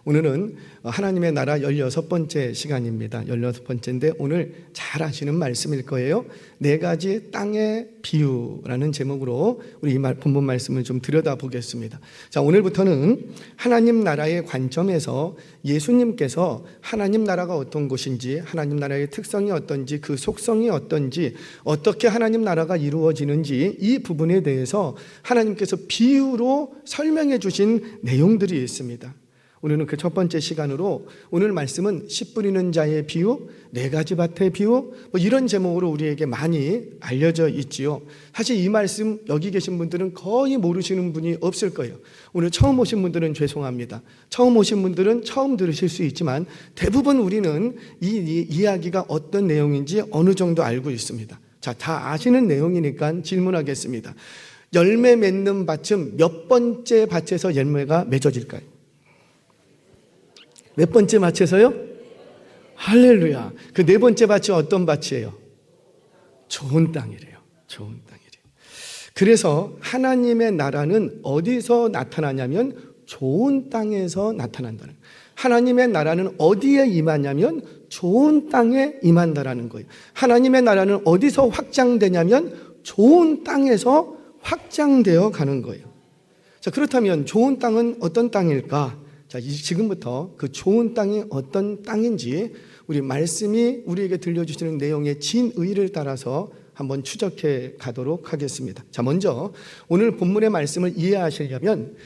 오늘은 하나님의 나라 16번째 시간입니다. 16번째인데 오늘 잘 아시는 말씀일 거예요. 네 가지 땅의 비유라는 제목으로 우리 이 본문 말씀을 좀 들여다보겠습니다. 자, 오늘부터는 하나님 나라의 관점에서 예수님께서 하나님 나라가 어떤 곳인지, 하나님 나라의 특성이 어떤지, 그 속성이 어떤지, 어떻게 하나님 나라가 이루어지는지 이 부분에 대해서 하나님께서 비유로 설명해 주신 내용들이 있습니다. 오늘은 그 첫 번째 시간으로 오늘 말씀은 씨 뿌리는 자의 비유, 네 가지 밭의 비유, 이런 제목으로 우리에게 많이 알려져 있지요. 사실 이 말씀 여기 계신 분들은 거의 모르시는 분이 없을 거예요. 오늘 처음 오신 분들은 죄송합니다. 처음 오신 분들은 처음 들으실 수 있지만 대부분 우리는 이 이야기가 어떤 내용인지 어느 정도 알고 있습니다. 자, 다 아시는 내용이니까 질문하겠습니다. 열매 맺는 밭은 몇 번째 밭에서 열매가 맺어질까요? 몇 번째 밭에서요? 할렐루야. 그 네 번째 밭이 어떤 밭이에요? 좋은 땅이래요. 좋은 땅이래요. 그래서 하나님의 나라는 어디서 나타나냐면 좋은 땅에서 나타난다는 거예요. 하나님의 나라는 어디에 임하냐면 좋은 땅에 임한다라는 거예요. 하나님의 나라는 어디서 확장되냐면 좋은 땅에서 확장되어 가는 거예요. 자, 그렇다면 좋은 땅은 어떤 땅일까? 자, 지금부터 그 좋은 땅이 어떤 땅인지 우리 말씀이 우리에게 들려주시는 내용의 진의를 따라서 한번 추적해 가도록 하겠습니다. 자, 먼저 오늘 본문의 말씀을 이해하시려면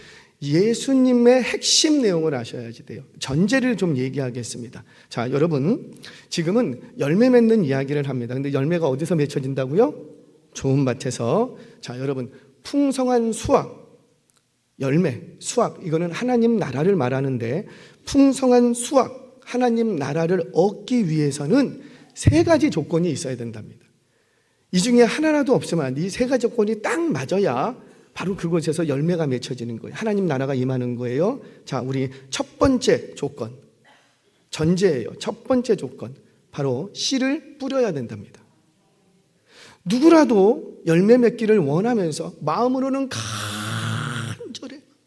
예수님의 핵심 내용을 아셔야지 돼요. 전제를 좀 얘기하겠습니다. 자, 여러분, 지금은 열매 맺는 이야기를 합니다. 근데 열매가 어디서 맺혀진다고요? 좋은 밭에서. 자, 여러분, 풍성한 수확, 열매, 수확, 이거는 하나님 나라를 말하는데 풍성한 수확, 하나님 나라를 얻기 위해서는 세 가지 조건이 있어야 된답니다. 이 중에 하나라도 없으면 이 세 가지 조건이 딱 맞아야 바로 그곳에서 열매가 맺혀지는 거예요. 하나님 나라가 임하는 거예요. 자, 우리 첫 번째 조건, 전제예요. 첫 번째 조건, 바로 씨를 뿌려야 된답니다. 누구라도 열매 맺기를 원하면서 마음으로는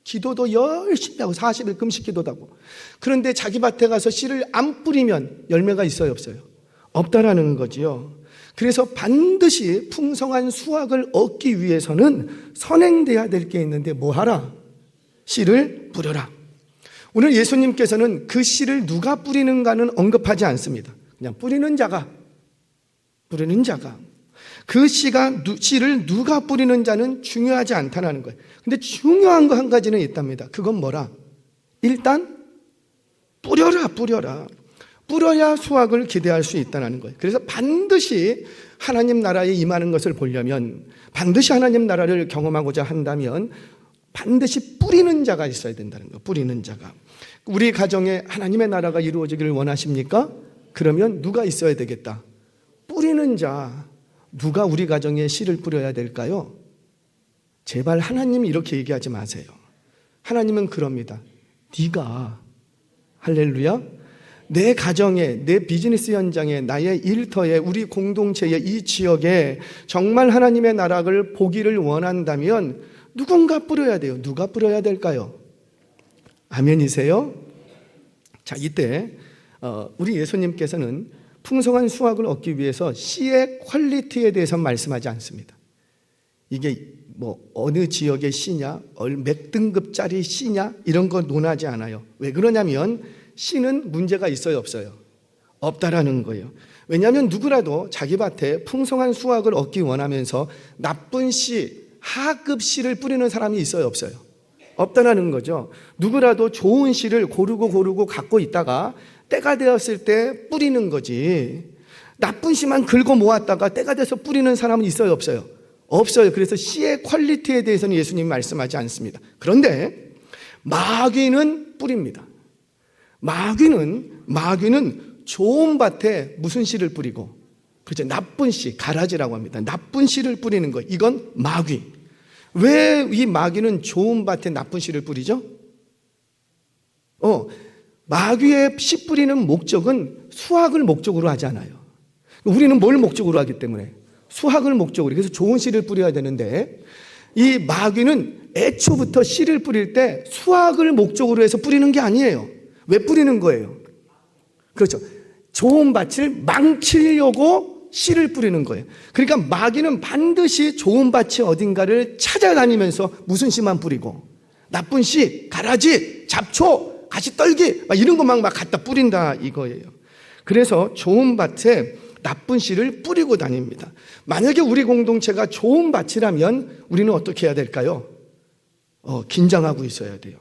기도도 열심히 하고 40일 금식 기도도 하고, 그런데 자기 밭에 가서 씨를 안 뿌리면 열매가 있어요, 없어요? 없다라는 거지요. 그래서 반드시 풍성한 수확을 얻기 위해서는 선행돼야 될 게 있는데 뭐 하라? 씨를 뿌려라. 오늘 예수님께서는 그 씨를 누가 뿌리는가는 언급하지 않습니다. 그냥 뿌리는 자가 그 씨를 누가 뿌리는 자는 중요하지 않다는 거예요. 근데 중요한 거 한 가지는 있답니다. 그건 뭐라? 일단 뿌려라. 뿌려야 수확을 기대할 수 있다는 거예요. 그래서 반드시 하나님 나라에 임하는 것을 보려면, 반드시 하나님 나라를 경험하고자 한다면 반드시 뿌리는 자가 있어야 된다는 거예요. 뿌리는 자가. 우리 가정에 하나님의 나라가 이루어지기를 원하십니까? 그러면 누가 있어야 되겠다? 뿌리는 자. 누가 우리 가정에 씨를 뿌려야 될까요? 제발 하나님이 이렇게 얘기하지 마세요. 하나님은 그럽니다. 네가, 할렐루야, 내 가정에, 내 비즈니스 현장에, 나의 일터에, 우리 공동체에, 이 지역에 정말 하나님의 나라를 보기를 원한다면 누군가 뿌려야 돼요. 누가 뿌려야 될까요? 아멘이세요? 자, 이때 우리 예수님께서는 풍성한 수확을 얻기 위해서 씨의 퀄리티에 대해서 말씀하지 않습니다. 이게 뭐 어느 지역의 씨냐, 몇 등급짜리 씨냐, 이런 거 논하지 않아요. 왜 그러냐면 씨는 문제가 있어요, 없어요? 없다라는 거예요. 왜냐하면 누구라도 자기 밭에 풍성한 수확을 얻기 원하면서 나쁜 씨, 하급 씨를 뿌리는 사람이 있어요, 없어요? 없다라는 거죠. 누구라도 좋은 씨를 고르고 갖고 있다가 때가 되었을 때 뿌리는 거지, 나쁜 씨만 긁어 모았다가 때가 돼서 뿌리는 사람은 있어요, 없어요? 없어요. 그래서 씨의 퀄리티에 대해서는 예수님이 말씀하지 않습니다. 그런데 마귀는 뿌립니다. 마귀는 좋은 밭에 무슨 씨를 뿌리고, 그렇죠, 나쁜 씨, 가라지라고 합니다. 나쁜 씨를 뿌리는 거, 이건 마귀. 왜 이 마귀는 좋은 밭에 나쁜 씨를 뿌리죠? 마귀의 씨 뿌리는 목적은 수확을 목적으로 하지 않아요. 우리는 뭘 목적으로 하기 때문에? 수확을 목적으로. 그래서 좋은 씨를 뿌려야 되는데, 이 마귀는 애초부터 씨를 뿌릴 때 수확을 목적으로 해서 뿌리는 게 아니에요. 왜 뿌리는 거예요? 그렇죠. 좋은 밭을 망치려고 씨를 뿌리는 거예요. 그러니까 마귀는 반드시 좋은 밭이 어딘가를 찾아다니면서 무슨 씨만 뿌리고, 나쁜 씨, 가라지, 잡초, 가시떨기 이런 것만 막 갖다 뿌린다 이거예요. 그래서 좋은 밭에 나쁜 씨를 뿌리고 다닙니다. 만약에 우리 공동체가 좋은 밭이라면 우리는 어떻게 해야 될까요? 긴장하고 있어야 돼요.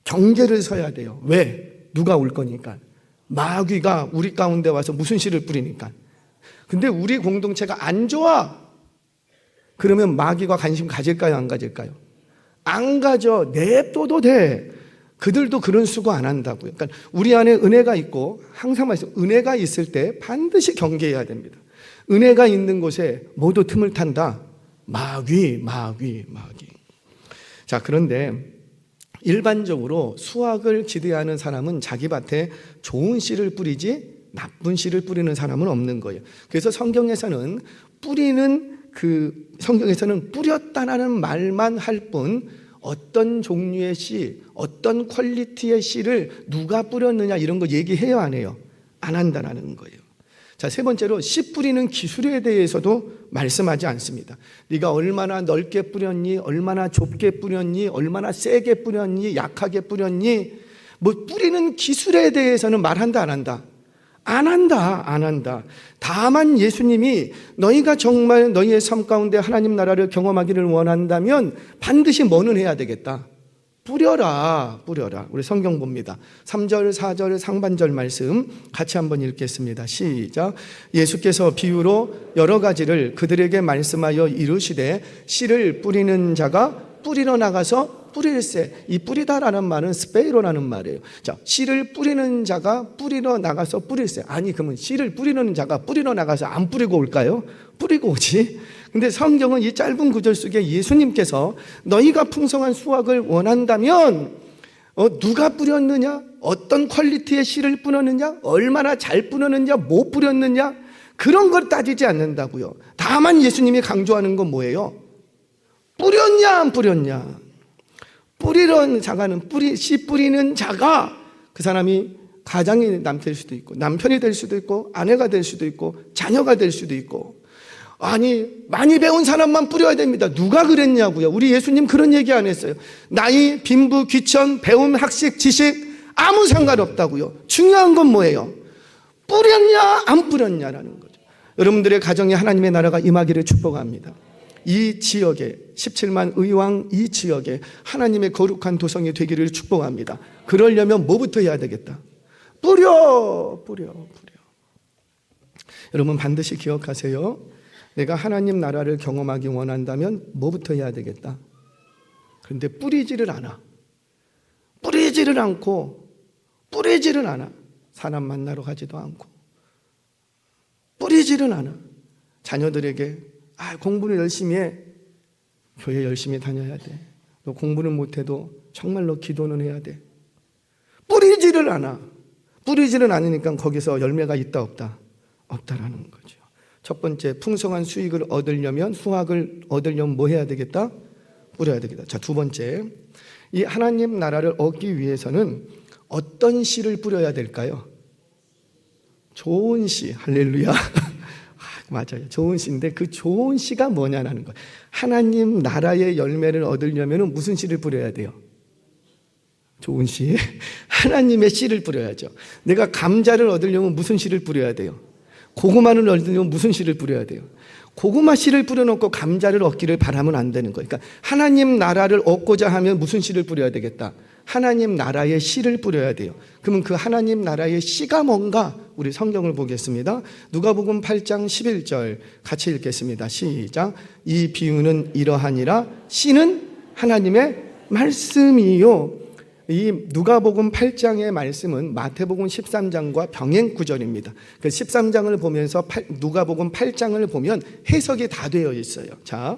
경계를 서야 돼요. 왜? 누가 올 거니까. 마귀가 우리 가운데 와서 무슨 씨를 뿌리니까. 근데 우리 공동체가 안 좋아. 그러면 마귀가 관심 가질까요? 안 가질까요? 안 가져. 냅둬도 돼. 그들도 그런 수고 안 한다고요. 그러니까 우리 안에 은혜가 있고, 항상 말씀, 은혜가 있을 때 반드시 경계해야 됩니다. 은혜가 있는 곳에 모두 틈을 탄다. 마귀. 자, 그런데 일반적으로 수확을 기대하는 사람은 자기 밭에 좋은 씨를 뿌리지 나쁜 씨를 뿌리는 사람은 없는 거예요. 그래서 성경에서는 뿌렸다라는 말만 할 뿐 어떤 종류의 씨, 어떤 퀄리티의 씨를 누가 뿌렸느냐 이런 거 얘기해요, 안 해요? 안 한다라는 거예요. 자, 세 번째로 씨 뿌리는 기술에 대해서도 말씀하지 않습니다. 네가 얼마나 넓게 뿌렸니, 얼마나 좁게 뿌렸니, 얼마나 세게 뿌렸니, 약하게 뿌렸니, 뿌리는 기술에 대해서는 말한다, 안 한다? 안 한다. 다만 예수님이 너희가 정말 너희의 삶 가운데 하나님 나라를 경험하기를 원한다면 반드시 뭐는 해야 되겠다. 뿌려라. 우리 성경 봅니다. 3절, 4절 상반절 말씀 같이 한번 읽겠습니다. 시작. 예수께서 비유로 여러 가지를 그들에게 말씀하여 이르시되 씨를 뿌리는 자가 뿌리러 나가서 뿌릴세. 이 뿌리다라는 말은 스페이로라는 말이에요. 자, 씨를 뿌리는 자가 뿌리러 나가서 뿌릴세. 아니, 그러면 씨를 뿌리는 자가 뿌리러 나가서 안 뿌리고 올까요? 뿌리고 오지. 근데 성경은 이 짧은 구절 속에 예수님께서 너희가 풍성한 수확을 원한다면 누가 뿌렸느냐, 어떤 퀄리티의 씨를 뿌렸느냐, 얼마나 잘 뿌렸느냐, 못 뿌렸느냐, 그런 걸 따지지 않는다고요. 다만 예수님이 강조하는 건 뭐예요? 뿌렸냐 안 뿌렸냐. 뿌리는 자가는 씨 뿌리는 자가 그 사람이 가장이 될 수도 있고, 남편이 될 수도 있고, 아내가 될 수도 있고, 자녀가 될 수도 있고. 아니, 많이 배운 사람만 뿌려야 됩니다. 누가 그랬냐고요? 우리 예수님 그런 얘기 안 했어요. 나이, 빈부, 귀천, 배움, 학식, 지식 아무 상관없다고요. 중요한 건 뭐예요? 뿌렸냐 안 뿌렸냐라는 거죠. 여러분들의 가정에 하나님의 나라가 임하기를 축복합니다. 이 지역에 17만 의왕 이 지역에 하나님의 거룩한 도성이 되기를 축복합니다. 그러려면 뭐부터 해야 되겠다? 뿌려. 여러분 반드시 기억하세요. 내가 하나님 나라를 경험하기 원한다면 뭐부터 해야 되겠다? 그런데 뿌리지를 않아. 뿌리지를 않아. 사람 만나러 가지도 않고 뿌리지를 않아. 자녀들에게 공부를 열심히 해. 교회 열심히 다녀야 돼. 너 공부는 못해도 정말로 기도는 해야 돼. 뿌리지를 않으니까 거기서 열매가 있다 없다? 없다라는 거죠. 첫 번째, 풍성한 수익을 얻으려면, 수확을 얻으려면 뭐 해야 되겠다? 뿌려야 되겠다. 자, 두 번째, 이 하나님 나라를 얻기 위해서는 어떤 씨를 뿌려야 될까요? 좋은 씨. 할렐루야. 맞아요. 좋은 씨인데 그 좋은 씨가 뭐냐라는 거예요. 하나님 나라의 열매를 얻으려면 무슨 씨를 뿌려야 돼요? 좋은 씨. 하나님의 씨를 뿌려야죠. 내가 감자를 얻으려면 무슨 씨를 뿌려야 돼요? 고구마를 얻으려면 무슨 씨를 뿌려야 돼요? 고구마 씨를 뿌려놓고 감자를 얻기를 바라면 안 되는 거예요. 그러니까 하나님 나라를 얻고자 하면 무슨 씨를 뿌려야 되겠다? 하나님 나라의 씨를 뿌려야 돼요. 그러면 그 하나님 나라의 씨가 뭔가? 우리 성경을 보겠습니다. 누가복음 8장 11절 같이 읽겠습니다. 시작. 이 비유는 이러하니라. 씨는 하나님의 말씀이요. 이 누가복음 8장의 말씀은 마태복음 13장과 병행 구절입니다. 그 13장을 보면서 누가복음 8장을 보면 해석이 다 되어 있어요. 자,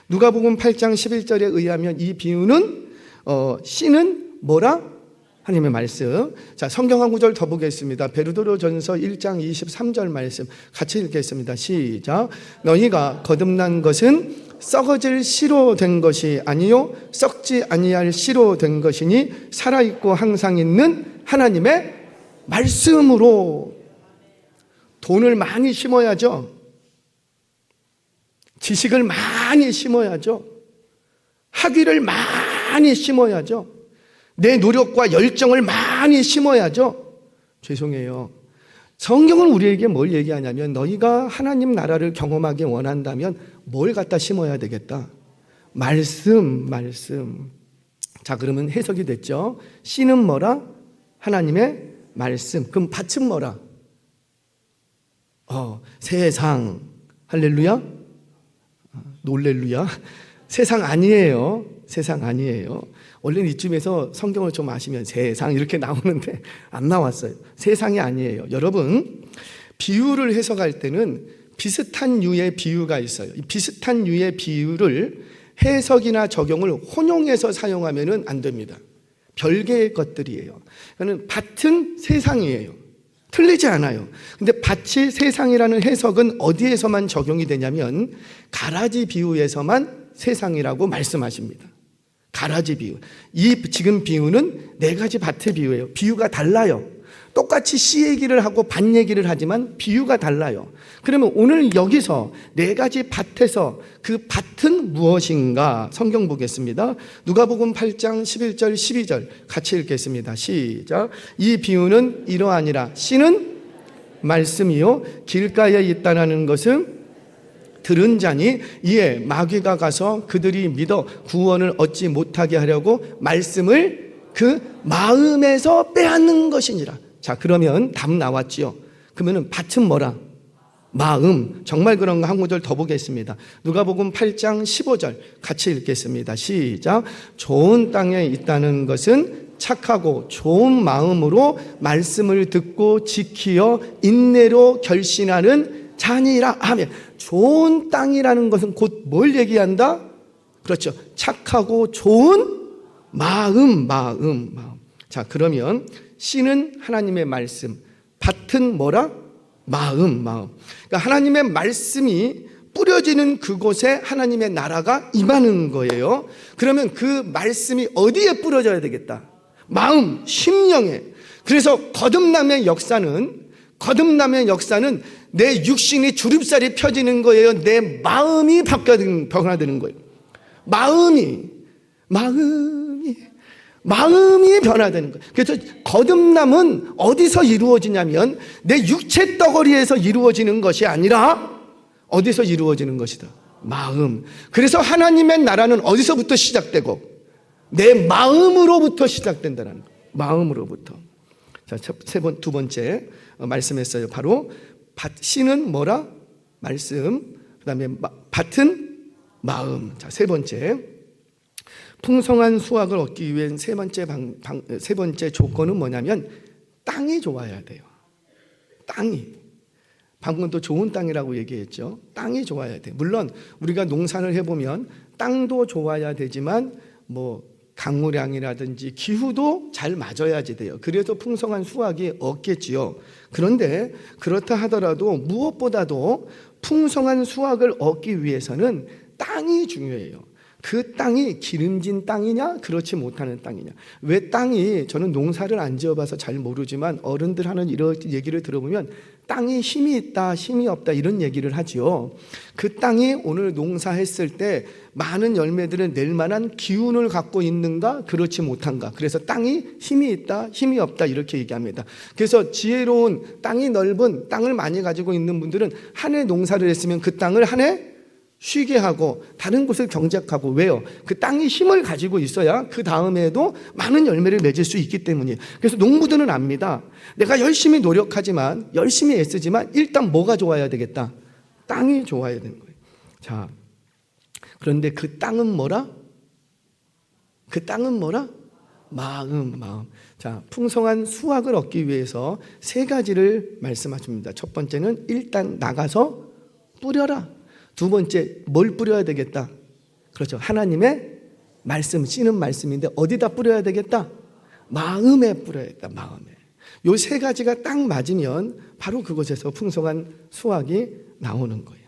누가복음 8장 11절에 의하면 이 비유는 씨는 뭐라? 하나님의 말씀. 자, 성경 한 구절 더 보겠습니다. 베드로전서 1장 23절 말씀 같이 읽겠습니다. 시작. 너희가 거듭난 것은 썩어질 씨로 된 것이 아니요 썩지 아니할 씨로 된 것이니 살아있고 항상 있는 하나님의 말씀으로. 돈을 많이 심어야죠. 지식을 많이 심어야죠. 학위를 많이 심어야죠. 내 노력과 열정을 많이 심어야죠. 죄송해요. 성경은 우리에게 뭘 얘기하냐면 너희가 하나님 나라를 경험하기 원한다면 뭘 갖다 심어야 되겠다? 말씀. 자, 그러면 해석이 됐죠. 씨는 뭐라? 하나님의 말씀. 그럼 밭은 뭐라? 세상. 할렐루야? 놀렐루야? 세상 아니에요. 세상 아니에요. 원래는 이쯤에서 성경을 좀 아시면 세상 이렇게 나오는데 안 나왔어요. 세상이 아니에요. 여러분, 비유를 해석할 때는 비슷한 유의 비유가 있어요. 이 비슷한 유의 비유를 해석이나 적용을 혼용해서 사용하면 안 됩니다. 별개의 것들이에요. 그러니까 밭은 세상이에요. 틀리지 않아요. 근데 밭이 세상이라는 해석은 어디에서만 적용이 되냐면 가라지 비유에서만 세상이라고 말씀하십니다. 가라지 비유. 이 지금 비유는 네 가지 밭의 비유예요. 비유가 달라요. 똑같이 씨 얘기를 하고 밭 얘기를 하지만 비유가 달라요. 그러면 오늘 여기서 네 가지 밭에서 그 밭은 무엇인가 성경 보겠습니다. 누가복음 8장 11절 12절 같이 읽겠습니다. 시작. 이 비유는 이러하니라. 씨는 말씀이요 길가에 있다라는 것은 들은 자니 이에 마귀가 가서 그들이 믿어 구원을 얻지 못하게 하려고 말씀을 그 마음에서 빼앗는 것이니라. 자, 그러면 답 나왔지요. 그러면은 밭은 뭐라? 마음. 정말 그런 거 한 구절 더 보겠습니다. 누가복음 8장 15절 같이 읽겠습니다. 시작. 좋은 땅에 있다는 것은 착하고 좋은 마음으로 말씀을 듣고 지키어 인내로 결신하는 자니라. 아멘. 좋은 땅이라는 것은 곧 뭘 얘기한다? 그렇죠. 착하고 좋은 마음. 자, 그러면 씨는 하나님의 말씀, 밭은 뭐라? 마음. 그러니까 하나님의 말씀이 뿌려지는 그곳에 하나님의 나라가 임하는 거예요. 그러면 그 말씀이 어디에 뿌려져야 되겠다? 마음, 심령에. 그래서 거듭남의 역사는 내 육신이 주름살이 펴지는 거예요. 내 마음이 변화되는 거예요. 마음이 변화되는 거예요. 그래서 거듭남은 어디서 이루어지냐면 내 육체 덩어리에서 이루어지는 것이 아니라 어디서 이루어지는 것이다? 마음. 그래서 하나님의 나라는 어디서부터 시작되고 내 마음으로부터 시작된다는 거예요. 마음으로부터. 자, 두 번째 말씀했어요. 바로 씨는 뭐라? 말씀. 그 다음에 밭은 마음. 자, 세 번째. 풍성한 수확을 얻기 위한 세 번째 조건은 뭐냐면 땅이 좋아야 돼요. 땅이. 방금 또 좋은 땅이라고 얘기했죠. 땅이 좋아야 돼요. 물론 우리가 농사를 해보면 땅도 좋아야 되지만 강우량이라든지 기후도 잘 맞아야지 돼요. 그래서 풍성한 수확이 얻겠지요. 그런데 그렇다 하더라도 무엇보다도 풍성한 수확을 얻기 위해서는 땅이 중요해요. 그 땅이 기름진 땅이냐 그렇지 못하는 땅이냐. 왜 땅이, 저는 농사를 안 지어봐서 잘 모르지만 어른들 하는 이런 얘기를 들어보면 땅이 힘이 있다 힘이 없다 이런 얘기를 하지요. 그 땅이 오늘 농사했을 때 많은 열매들을 낼 만한 기운을 갖고 있는가 그렇지 못한가. 그래서 땅이 힘이 있다 힘이 없다 이렇게 얘기합니다. 그래서 지혜로운 땅이 넓은 땅을 많이 가지고 있는 분들은 한 해 농사를 했으면 그 땅을 한 해 쉬게 하고 다른 곳을 경작하고. 왜요? 그 땅이 힘을 가지고 있어야 그 다음에도 많은 열매를 맺을 수 있기 때문이에요. 그래서 농부들은 압니다. 내가 열심히 노력하지만 열심히 애쓰지만 일단 뭐가 좋아야 되겠다? 땅이 좋아야 되는 거예요. 자, 그런데 그 땅은 뭐라? 마음. 자, 풍성한 수확을 얻기 위해서 세 가지를 말씀하십니다. 첫 번째는 일단 나가서 뿌려라. 두 번째, 뭘 뿌려야 되겠다? 그렇죠. 하나님의 말씀, 씨는 말씀인데 어디다 뿌려야 되겠다? 마음에 뿌려야겠다. 마음에. 요 세 가지가 딱 맞으면 바로 그곳에서 풍성한 수확이 나오는 거예요.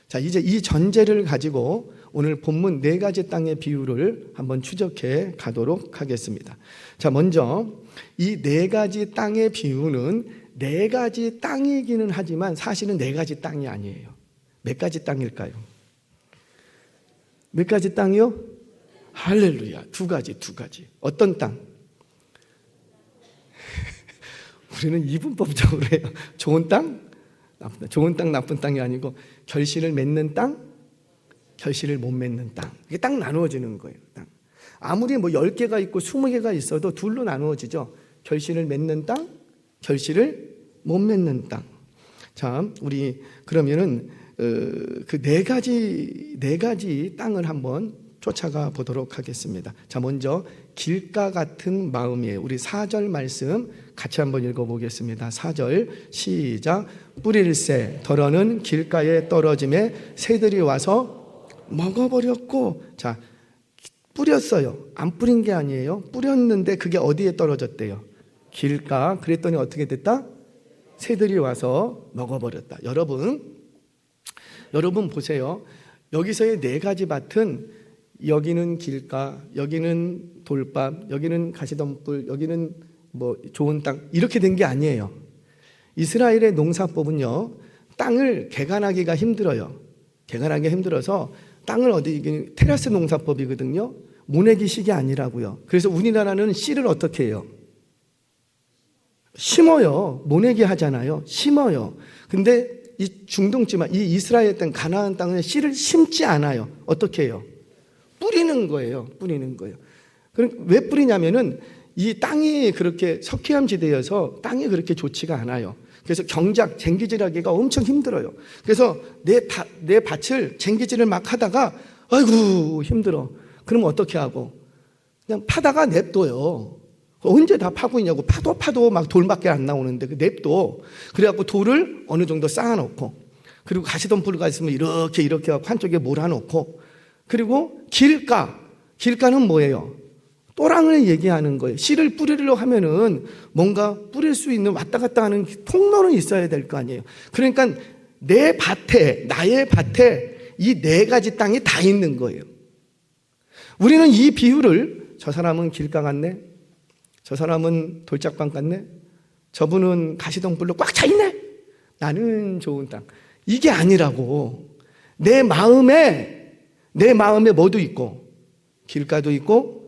자, 이제 이 전제를 가지고 오늘 본문 네 가지 땅의 비유를 한번 추적해 가도록 하겠습니다. 자, 먼저 이 네 가지 땅의 비유는 네 가지 땅이기는 하지만 사실은 네 가지 땅이 아니에요. 몇 가지 땅일까요? 몇 가지 땅이요? 할렐루야. 두 가지. 어떤 땅? 우리는 이분법적으로 해요. 좋은 땅, 나쁜 땅. 좋은 땅, 나쁜 땅이 아니고 결실을 맺는 땅, 결실을 못 맺는 땅. 이게 딱 나누어지는 거예요. 땅. 아무리 뭐 10개가 있고 20개가 있어도 둘로 나누어지죠. 결실을 맺는 땅, 결실을 못 맺는 땅. 자, 우리 그러면은 그 네 가지 땅을 한번 쫓아가 보도록 하겠습니다. 자, 먼저 길가 같은 마음이에요. 우리 4절 말씀 같이 한번 읽어보겠습니다. 4절 시작. 뿌릴새 덜어는 길가에 떨어짐에 새들이 와서 먹어버렸고. 자, 뿌렸어요. 안 뿌린 게 아니에요. 뿌렸는데 그게 어디에 떨어졌대요? 길가. 그랬더니 어떻게 됐다? 새들이 와서 먹어버렸다. 여러분 보세요. 여기서의 네 가지 밭은 여기는 길가, 여기는 돌밥, 여기는 가시덤불, 여기는 뭐 좋은 땅 이렇게 된 게 아니에요. 이스라엘의 농사법은요, 땅을 개간하기가 힘들어요. 개간하기가 힘들어서 땅을 테라스 농사법이거든요. 모내기식이 아니라고요. 그래서 우리나라는 씨를 어떻게 해요? 심어요. 모내기 하잖아요. 심어요. 근데 이 중동지만 이 이스라엘 땅, 가나안 땅은 씨를 심지 않아요. 어떻게 해요? 뿌리는 거예요. 그럼 왜 뿌리냐면은 이 땅이 그렇게 석회암 지대여서 땅이 그렇게 좋지가 않아요. 그래서 경작, 쟁기질하기가 엄청 힘들어요. 그래서 내 밭을 쟁기질을 막 하다가 아이고 힘들어. 그러면 어떻게 하고? 그냥 파다가 냅둬요. 언제 다 파고 있냐고. 파도 막 돌밖에 안 나오는데 냅둬. 그래갖고 돌을 어느 정도 쌓아놓고, 그리고 가시덤불가 있으면 이렇게 하고 한쪽에 몰아놓고, 그리고 길가는 뭐예요? 또랑을 얘기하는 거예요. 씨를 뿌리려고 하면은 뭔가 뿌릴 수 있는 왔다 갔다 하는 통로는 있어야 될 거 아니에요. 그러니까 나의 밭에 이 네 가지 땅이 다 있는 거예요. 우리는 이 비유를 저 사람은 길가 같네, 저 사람은 돌짝방 같네, 저분은 가시덤불로 꽉 차 있네, 나는 좋은 땅, 이게 아니라고. 내 마음에 뭐도 있고, 길가도 있고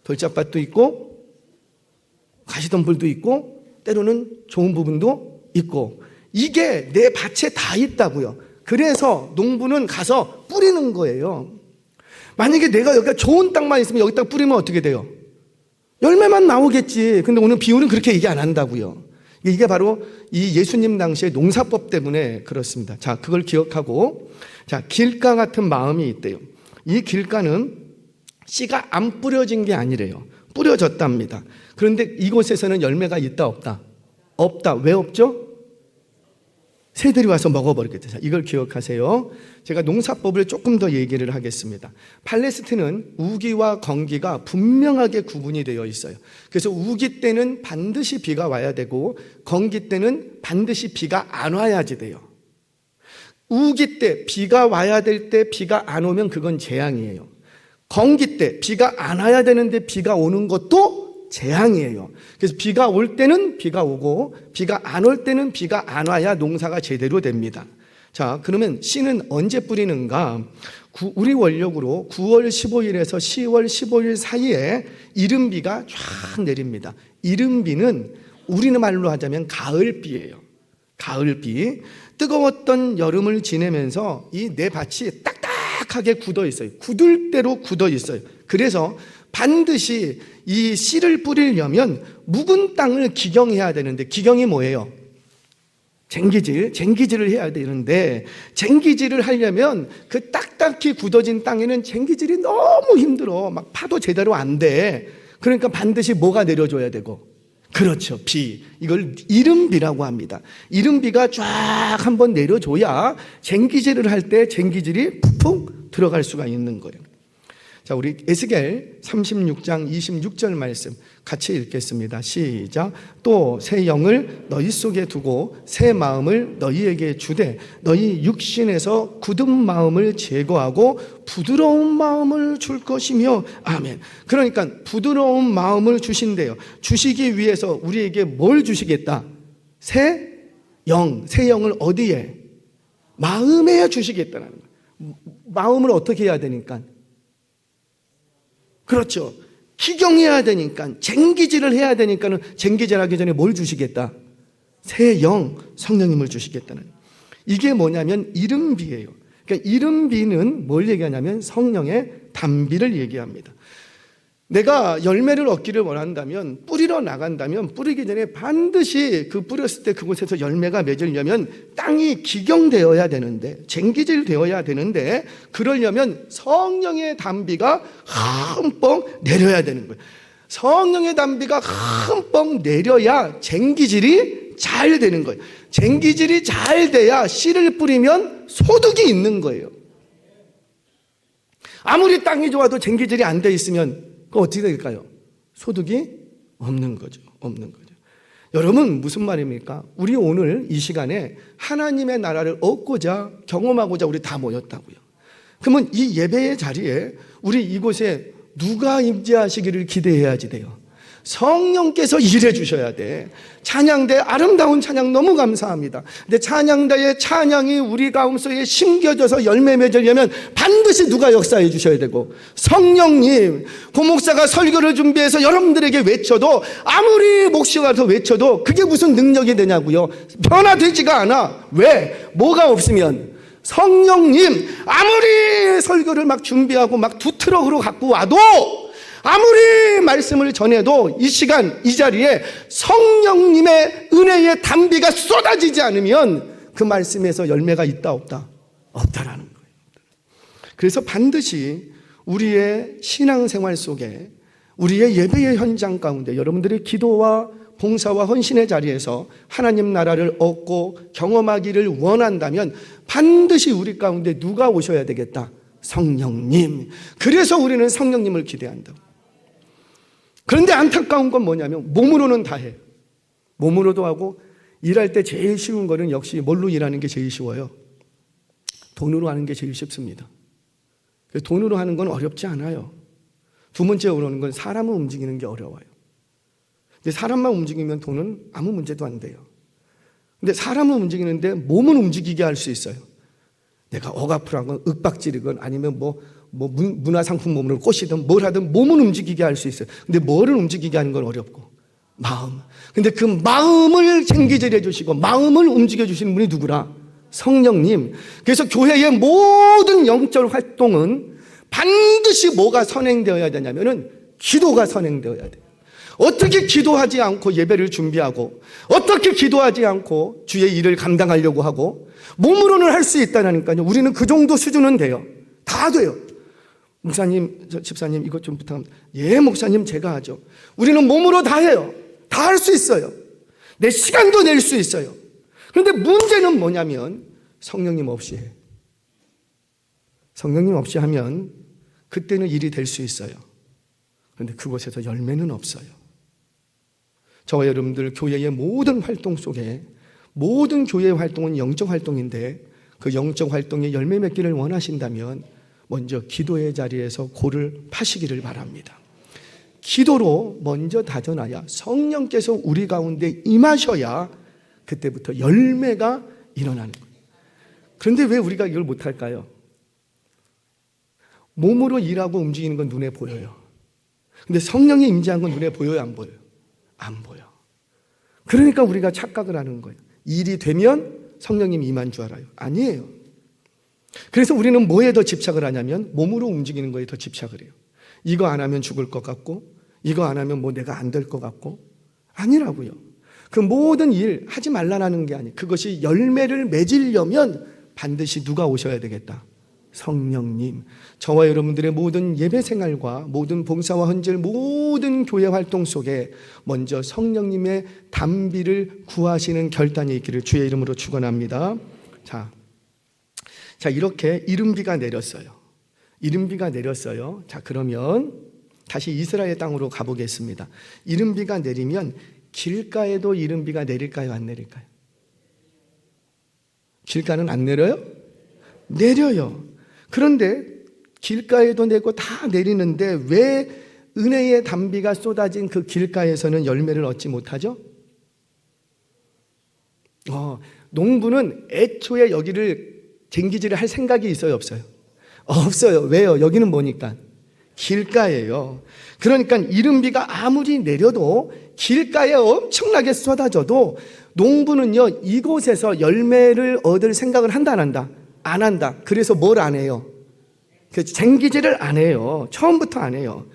돌짝밭도 있고 가시덤불도 있고 때로는 좋은 부분도 있고, 이게 내 밭에 다 있다고요. 그래서 농부는 가서 뿌리는 거예요. 만약에 내가 여기가 좋은 땅만 있으면 여기다 뿌리면 어떻게 돼요? 열매만 나오겠지. 근데 오늘 비유는 그렇게 얘기 안 한다고요. 이게 바로 이 예수님 당시의 농사법 때문에 그렇습니다. 자, 그걸 기억하고, 자, 길가 같은 마음이 있대요. 이 길가는 씨가 안 뿌려진 게 아니래요. 뿌려졌답니다. 그런데 이곳에서는 열매가 있다 없다? 없다. 왜 없죠? 새들이 와서 먹어버리겠다. 자, 이걸 기억하세요. 제가 농사법을 조금 더 얘기를 하겠습니다. 팔레스틴은 우기와 건기가 분명하게 구분이 되어 있어요. 그래서 우기 때는 반드시 비가 와야 되고 건기 때는 반드시 비가 안 와야지 돼요. 우기 때 비가 와야 될 때 비가 안 오면 그건 재앙이에요. 건기 때 비가 안 와야 되는데 비가 오는 것도 재앙이에요. 그래서 비가 올 때는 비가 오고 비가 안 올 때는 비가 안 와야 농사가 제대로 됩니다. 자, 그러면 씨는 언제 뿌리는가? 우리 원력으로 9월 15일에서 10월 15일 사이에 이른비가 쫙 내립니다. 이른비는 우리말로 하자면 가을비예요. 가을비. 뜨거웠던 여름을 지내면서 이 내 밭이 딱딱하게 굳어 있어요. 굳을 대로 굳어 있어요. 그래서 반드시 이 씨를 뿌리려면 묵은 땅을 기경해야 되는데, 기경이 뭐예요? 쟁기질을 해야 되는데, 쟁기질을 하려면 그 딱딱히 굳어진 땅에는 쟁기질이 너무 힘들어. 막 파도 제대로 안 돼. 그러니까 반드시 뭐가 내려줘야 되고, 그렇죠, 비. 이걸 이른비라고 합니다. 이른비가 쫙 한번 내려줘야 쟁기질을 할 때 쟁기질이 푹푹 들어갈 수가 있는 거예요. 자, 우리 에스겔 36장 26절 말씀 같이 읽겠습니다. 시작. 또 새 영을 너희 속에 두고 새 마음을 너희에게 주되 너희 육신에서 굳은 마음을 제거하고 부드러운 마음을 줄 것이며. 아멘. 그러니까 부드러운 마음을 주신대요. 주시기 위해서 우리에게 뭘 주시겠다? 새 영을 어디에? 마음에 주시겠다는 거예요. 마음을 어떻게 해야 되니까? 그렇죠. 기경해야 되니까, 쟁기질을 해야 되니까는 쟁기질하기 전에 뭘 주시겠다? 새 영, 성령님을 주시겠다는. 이게 뭐냐면 이름비예요. 그러니까 이름비는 뭘 얘기하냐면 성령의 단비를 얘기합니다. 내가 열매를 얻기를 원한다면, 뿌리러 나간다면 뿌리기 전에 반드시 그 뿌렸을 때 그곳에서 열매가 맺으려면 땅이 기경되어야 되는데, 쟁기질 되어야 되는데, 그러려면 성령의 단비가 흠뻑 내려야 되는 거예요. 성령의 단비가 흠뻑 내려야 쟁기질이 잘 되는 거예요. 쟁기질이 잘 돼야 씨를 뿌리면 소득이 있는 거예요. 아무리 땅이 좋아도 쟁기질이 안 돼 있으면 그거 어떻게 될까요? 소득이 없는 거죠. 없는 거죠. 여러분, 무슨 말입니까? 우리 오늘 이 시간에 하나님의 나라를 얻고자 경험하고자 우리 다 모였다고요. 그러면 이 예배의 자리에 우리 이곳에 누가 임재하시기를 기대해야지 돼요? 성령께서 일해 주셔야 돼. 찬양대 아름다운 찬양 너무 감사합니다. 근데 찬양대의 찬양이 우리 가운데에 심겨져서 열매 맺으려면 반드시 누가 역사해 주셔야 되고, 성령님. 고목사가 설교를 준비해서 여러분들에게 외쳐도, 아무리 목시가 더 외쳐도 그게 무슨 능력이 되냐고요. 변화되지가 않아. 왜? 뭐가 없으면. 성령님. 아무리 설교를 막 준비하고 막 두 트럭으로 갖고 와도, 아무리 말씀을 전해도 이 시간 이 자리에 성령님의 은혜의 단비가 쏟아지지 않으면 그 말씀에서 열매가 있다 없다? 없다라는 거예요. 그래서 반드시 우리의 신앙생활 속에, 우리의 예배의 현장 가운데 여러분들의 기도와 봉사와 헌신의 자리에서 하나님 나라를 얻고 경험하기를 원한다면 반드시 우리 가운데 누가 오셔야 되겠다? 성령님. 그래서 우리는 성령님을 기대한다고. 그런데 안타까운 건 뭐냐면 몸으로는 다 해. 몸으로도 하고, 일할 때 제일 쉬운 거는 역시 뭘로 일하는 게 제일 쉬워요? 돈으로 하는 게 제일 쉽습니다. 돈으로 하는 건 어렵지 않아요. 두 번째 어려운 건 사람을 움직이는 게 어려워요. 근데 사람만 움직이면 돈은 아무 문제도 안 돼요. 근데 사람을 움직이는데 몸은 움직이게 할 수 있어요. 내가 억압을 하건 윽박지르건 아니면 문화상품으로 꼬시든 뭘 하든 몸은 움직이게 할 수 있어요. 근데 뭐를 움직이게 하는 건 어렵고, 마음. 근데 그 마음을 쟁기질해 주시고 마음을 움직여 주시는 분이 누구라? 성령님. 그래서 교회의 모든 영적 활동은 반드시 뭐가 선행되어야 되냐면은 기도가 선행되어야 돼요. 어떻게 기도하지 않고 예배를 준비하고, 어떻게 기도하지 않고 주의 일을 감당하려고 하고, 몸으로는 할 수 있다니까요. 우리는 그 정도 수준은 돼요. 다 돼요. 목사님, 집사님 이것 좀 부탁합니다. 예, 목사님 제가 하죠. 우리는 몸으로 다 해요. 다 할 수 있어요. 내 시간도 낼 수 있어요. 그런데 문제는 뭐냐면 성령님 없이 해. 성령님 없이 하면 그때는 일이 될 수 있어요. 그런데 그곳에서 열매는 없어요. 저와 여러분들 교회의 모든 활동 속에, 모든 교회의 활동은 영적 활동인데 그 영적 활동에 열매 맺기를 원하신다면 먼저 기도의 자리에서 골을 파시기를 바랍니다. 기도로 먼저 다져놔야 성령께서 우리 가운데 임하셔야 그때부터 열매가 일어나는 거예요. 그런데 왜 우리가 이걸 못할까요? 몸으로 일하고 움직이는 건 눈에 보여요. 근데 성령이 임재한 건 눈에 보여요, 안 보여요? 안 보여. 그러니까 우리가 착각을 하는 거예요. 일이 되면 성령님이 임한 줄 알아요. 아니에요. 그래서 우리는 뭐에 더 집착을 하냐면 몸으로 움직이는 거에 더 집착을 해요. 이거 안 하면 죽을 것 같고, 이거 안 하면 내가 안 될 것 같고. 아니라고요. 그 모든 일 하지 말라는 게 아니에요. 그것이 열매를 맺으려면 반드시 누가 오셔야 되겠다? 성령님. 저와 여러분들의 모든 예배 생활과 모든 봉사와 헌질, 모든 교회 활동 속에 먼저 성령님의 단비를 구하시는 결단이 있기를 주의 이름으로 축원합니다. 자, 이렇게 이른비가 내렸어요. 이른비가 내렸어요. 자, 그러면 다시 이스라엘 땅으로 가보겠습니다. 이른비가 내리면 길가에도 이른비가 내릴까요? 안 내릴까요? 길가는 안 내려요? 내려요. 그런데 길가에도 내고 다 내리는데 왜 은혜의 단비가 쏟아진 그 길가에서는 열매를 얻지 못하죠? 농부는 애초에 여기를 쟁기질을 할 생각이 있어요, 없어요? 없어요. 왜요? 여기는 뭐니까? 길가예요. 그러니까 이른비가 아무리 내려도 길가에 엄청나게 쏟아져도 농부는요, 이곳에서 열매를 얻을 생각을 한다, 안 한다? 안 한다. 그래서 뭘 안 해요? 그 쟁기질을 안 해요. 처음부터 안 해요.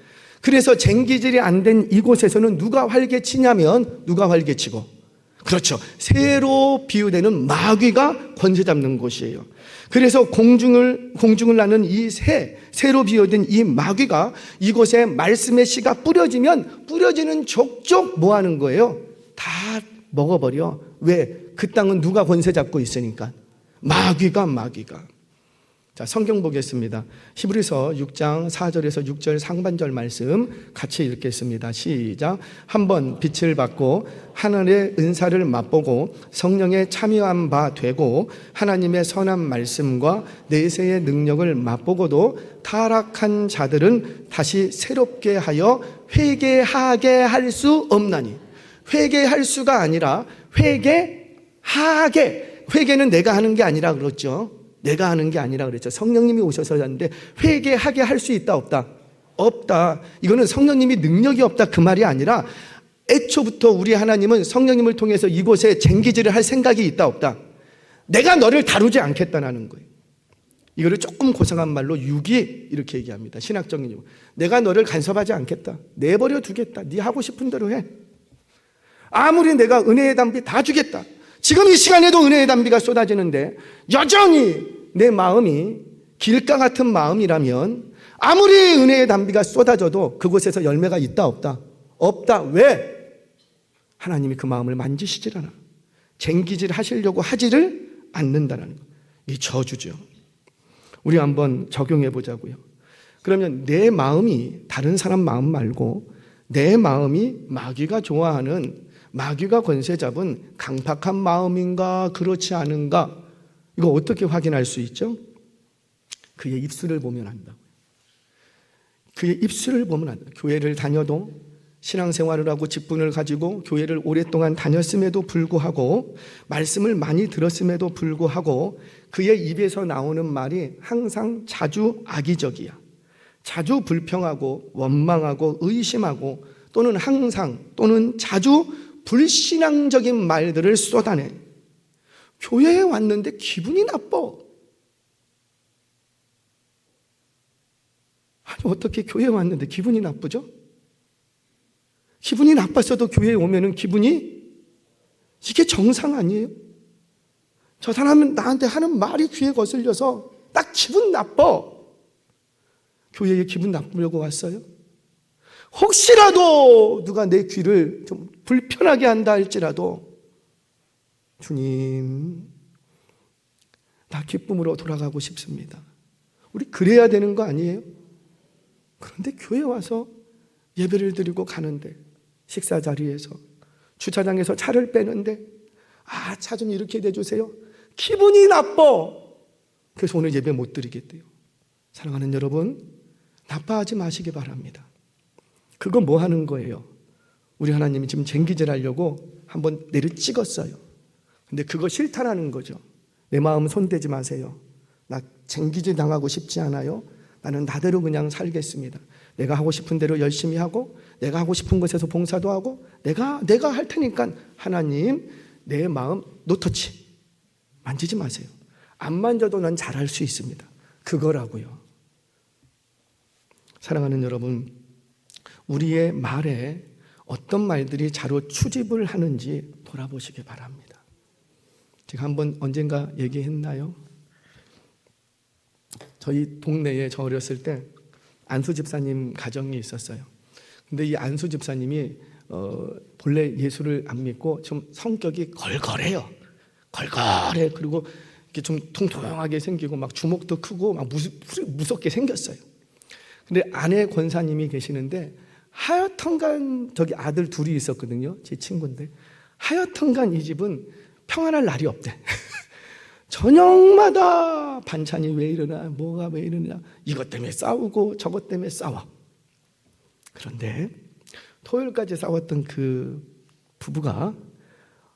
그래서 쟁기질이 안 된 이곳에서는 누가 활개치냐면, 누가 활개치고? 그렇죠. 새로 비유되는 마귀가 권세 잡는 곳이에요. 그래서 공중을 나는 이 새로 비유된 이 마귀가 이곳에 말씀의 씨가 뿌려지면 뿌려지는 족족 뭐 하는 거예요? 다 먹어버려. 왜? 그 땅은 누가 권세 잡고 있으니까. 마귀가. 자, 성경 보겠습니다. 히브리서 6장 4절에서 6절 상반절 말씀 같이 읽겠습니다. 시작. 한번 빛을 받고 하늘의 은사를 맛보고 성령에 참여한 바 되고 하나님의 선한 말씀과 내세의 능력을 맛보고도 타락한 자들은 다시 새롭게 하여 회개하게 할 수 없나니. 회개할 수가 아니라 회개하게. 회개는 내가 하는 게 아니라 그렇죠. 내가 하는 게 아니라 그랬죠. 성령님이 오셔서 하는데 회개하게 할 수 있다, 없다? 없다. 이거는 성령님이 능력이 없다 그 말이 아니라 애초부터 우리 하나님은 성령님을 통해서 이곳에 쟁기질을 할 생각이 있다, 없다? 내가 너를 다루지 않겠다는 거예요. 이거를 조금 고상한 말로 유기 이렇게 얘기합니다. 신학적인 용어. 내가 너를 간섭하지 않겠다. 내버려 두겠다. 네 하고 싶은 대로 해. 아무리 내가 은혜의 담비 다 주겠다. 지금 이 시간에도 은혜의 담비가 쏟아지는데 여전히 내 마음이 길가 같은 마음이라면 아무리 은혜의 담비가 쏟아져도 그곳에서 열매가 있다, 없다? 없다. 왜? 하나님이 그 마음을 만지시질 않아. 쟁기질 하시려고 하지를 않는다는 것. 이 저주죠. 우리 한번 적용해 보자고요. 그러면 내 마음이 다른 사람 마음 말고 내 마음이 마귀가 좋아하는, 마귀가 권세 잡은 강팍한 마음인가 그렇지 않은가, 이거 어떻게 확인할 수 있죠? 그의 입술을 보면 안다고요. 그의 입술을 보면 안다. 교회를 다녀도 신앙생활을 하고 직분을 가지고 교회를 오랫동안 다녔음에도 불구하고 말씀을 많이 들었음에도 불구하고 그의 입에서 나오는 말이 항상 자주 악의적이야. 자주 불평하고 원망하고 의심하고 또는 자주 불신앙적인 말들을 쏟아내. 교회에 왔는데 기분이 나빠. 아니, 어떻게 교회에 왔는데 기분이 나쁘죠? 기분이 나빴어도 교회에 오면은 기분이, 이게 정상 아니에요? 저 사람은 나한테 하는 말이 귀에 거슬려서 딱 기분 나빠. 교회에 기분 나쁘려고 왔어요? 혹시라도 누가 내 귀를 좀 불편하게 한다 할지라도 주님, 나 기쁨으로 돌아가고 싶습니다. 우리 그래야 되는 거 아니에요? 그런데 교회 와서 예배를 드리고 가는데, 식사 자리에서 주차장에서 차를 빼는데 차 좀 이렇게 대주세요. 기분이 나빠. 그래서 오늘 예배 못 드리겠대요. 사랑하는 여러분, 나빠하지 마시기 바랍니다. 그거 뭐 하는 거예요? 우리 하나님이 지금 쟁기질 하려고 한번 내려 찍었어요. 근데 그거 싫다라는 거죠. 내 마음 손대지 마세요. 나 쟁기질 당하고 싶지 않아요. 나는 나대로 그냥 살겠습니다. 내가 하고 싶은 대로 열심히 하고 내가 하고 싶은 곳에서 봉사도 하고 내가 할 테니까 하나님 내 마음 노터치 만지지 마세요. 안 만져도 난 잘할 수 있습니다. 그거라고요. 사랑하는 여러분, 우리의 말에 어떤 말들이 자로 추집을 하는지 돌아보시기 바랍니다. 제가 한번 언젠가 얘기했나요? 저희 동네에 저 어렸을 때 안수 집사님 가정이 있었어요. 근데 이 안수 집사님이 본래 예수를 안 믿고 좀 성격이 걸걸해요. 걸걸해. 그리고 이렇게 좀 통통하게 생기고 막 주먹도 크고 막 무섭게 생겼어요. 근데 아내 권사님이 계시는데 하여튼간 저기 아들 둘이 있었거든요. 제 친구인데 하여튼간 이 집은 평안할 날이 없대. 저녁마다 반찬이 왜 이러나 뭐가 왜 이러냐 이것 때문에 싸우고 저것 때문에 싸워. 그런데 토요일까지 싸웠던 그 부부가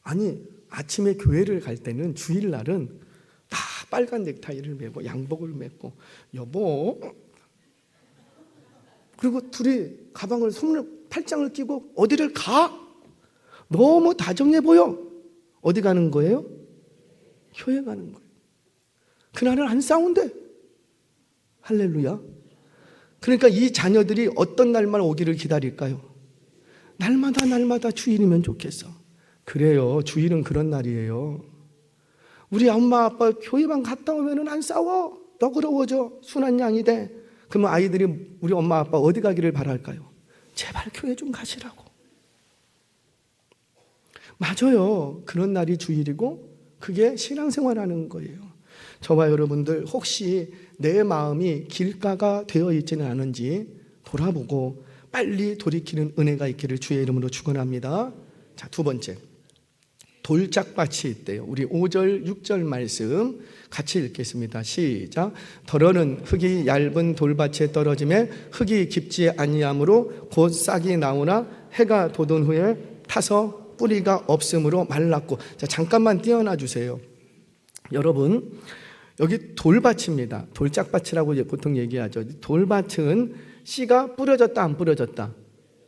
아니 아침에 교회를 갈 때는 주일날은 다 빨간 넥타이를 메고 양복을 메고 여보 그리고 둘이 가방을 손을 팔짱을 끼고 어디를 가? 너무 다정해 보여. 어디 가는 거예요? 교회 가는 거예요. 그날은 안 싸운대. 할렐루야. 그러니까 이 자녀들이 어떤 날만 오기를 기다릴까요? 날마다 주일이면 좋겠어. 그래요. 주일은 그런 날이에요. 우리 엄마 아빠 교회만 갔다 오면은 안 싸워. 너그러워져. 순한 양이 돼. 그러면 아이들이 우리 엄마 아빠 어디 가기를 바랄까요? 제발 교회 좀 가시라고. 맞아요. 그런 날이 주일이고 그게 신앙생활하는 거예요. 저와 여러분들 혹시 내 마음이 길가가 되어 있지는 않은지 돌아보고 빨리 돌이키는 은혜가 있기를 주의 이름으로 축원합니다. 자, 두 번째. 돌짝밭이 있대요. 우리 5절, 6절 말씀 같이 읽겠습니다. 시작. 더러는 흙이 얇은 돌밭에 떨어짐에 흙이 깊지 아니하므로 곧 싹이 나오나 해가 돋은 후에 타서 뿌리가 없으므로 말랐고. 자, 잠깐만 띄어놔 주세요. 여러분, 여기 돌밭입니다. 돌짝밭이라고 보통 얘기하죠. 돌밭은 씨가 뿌려졌다 안 뿌려졌다?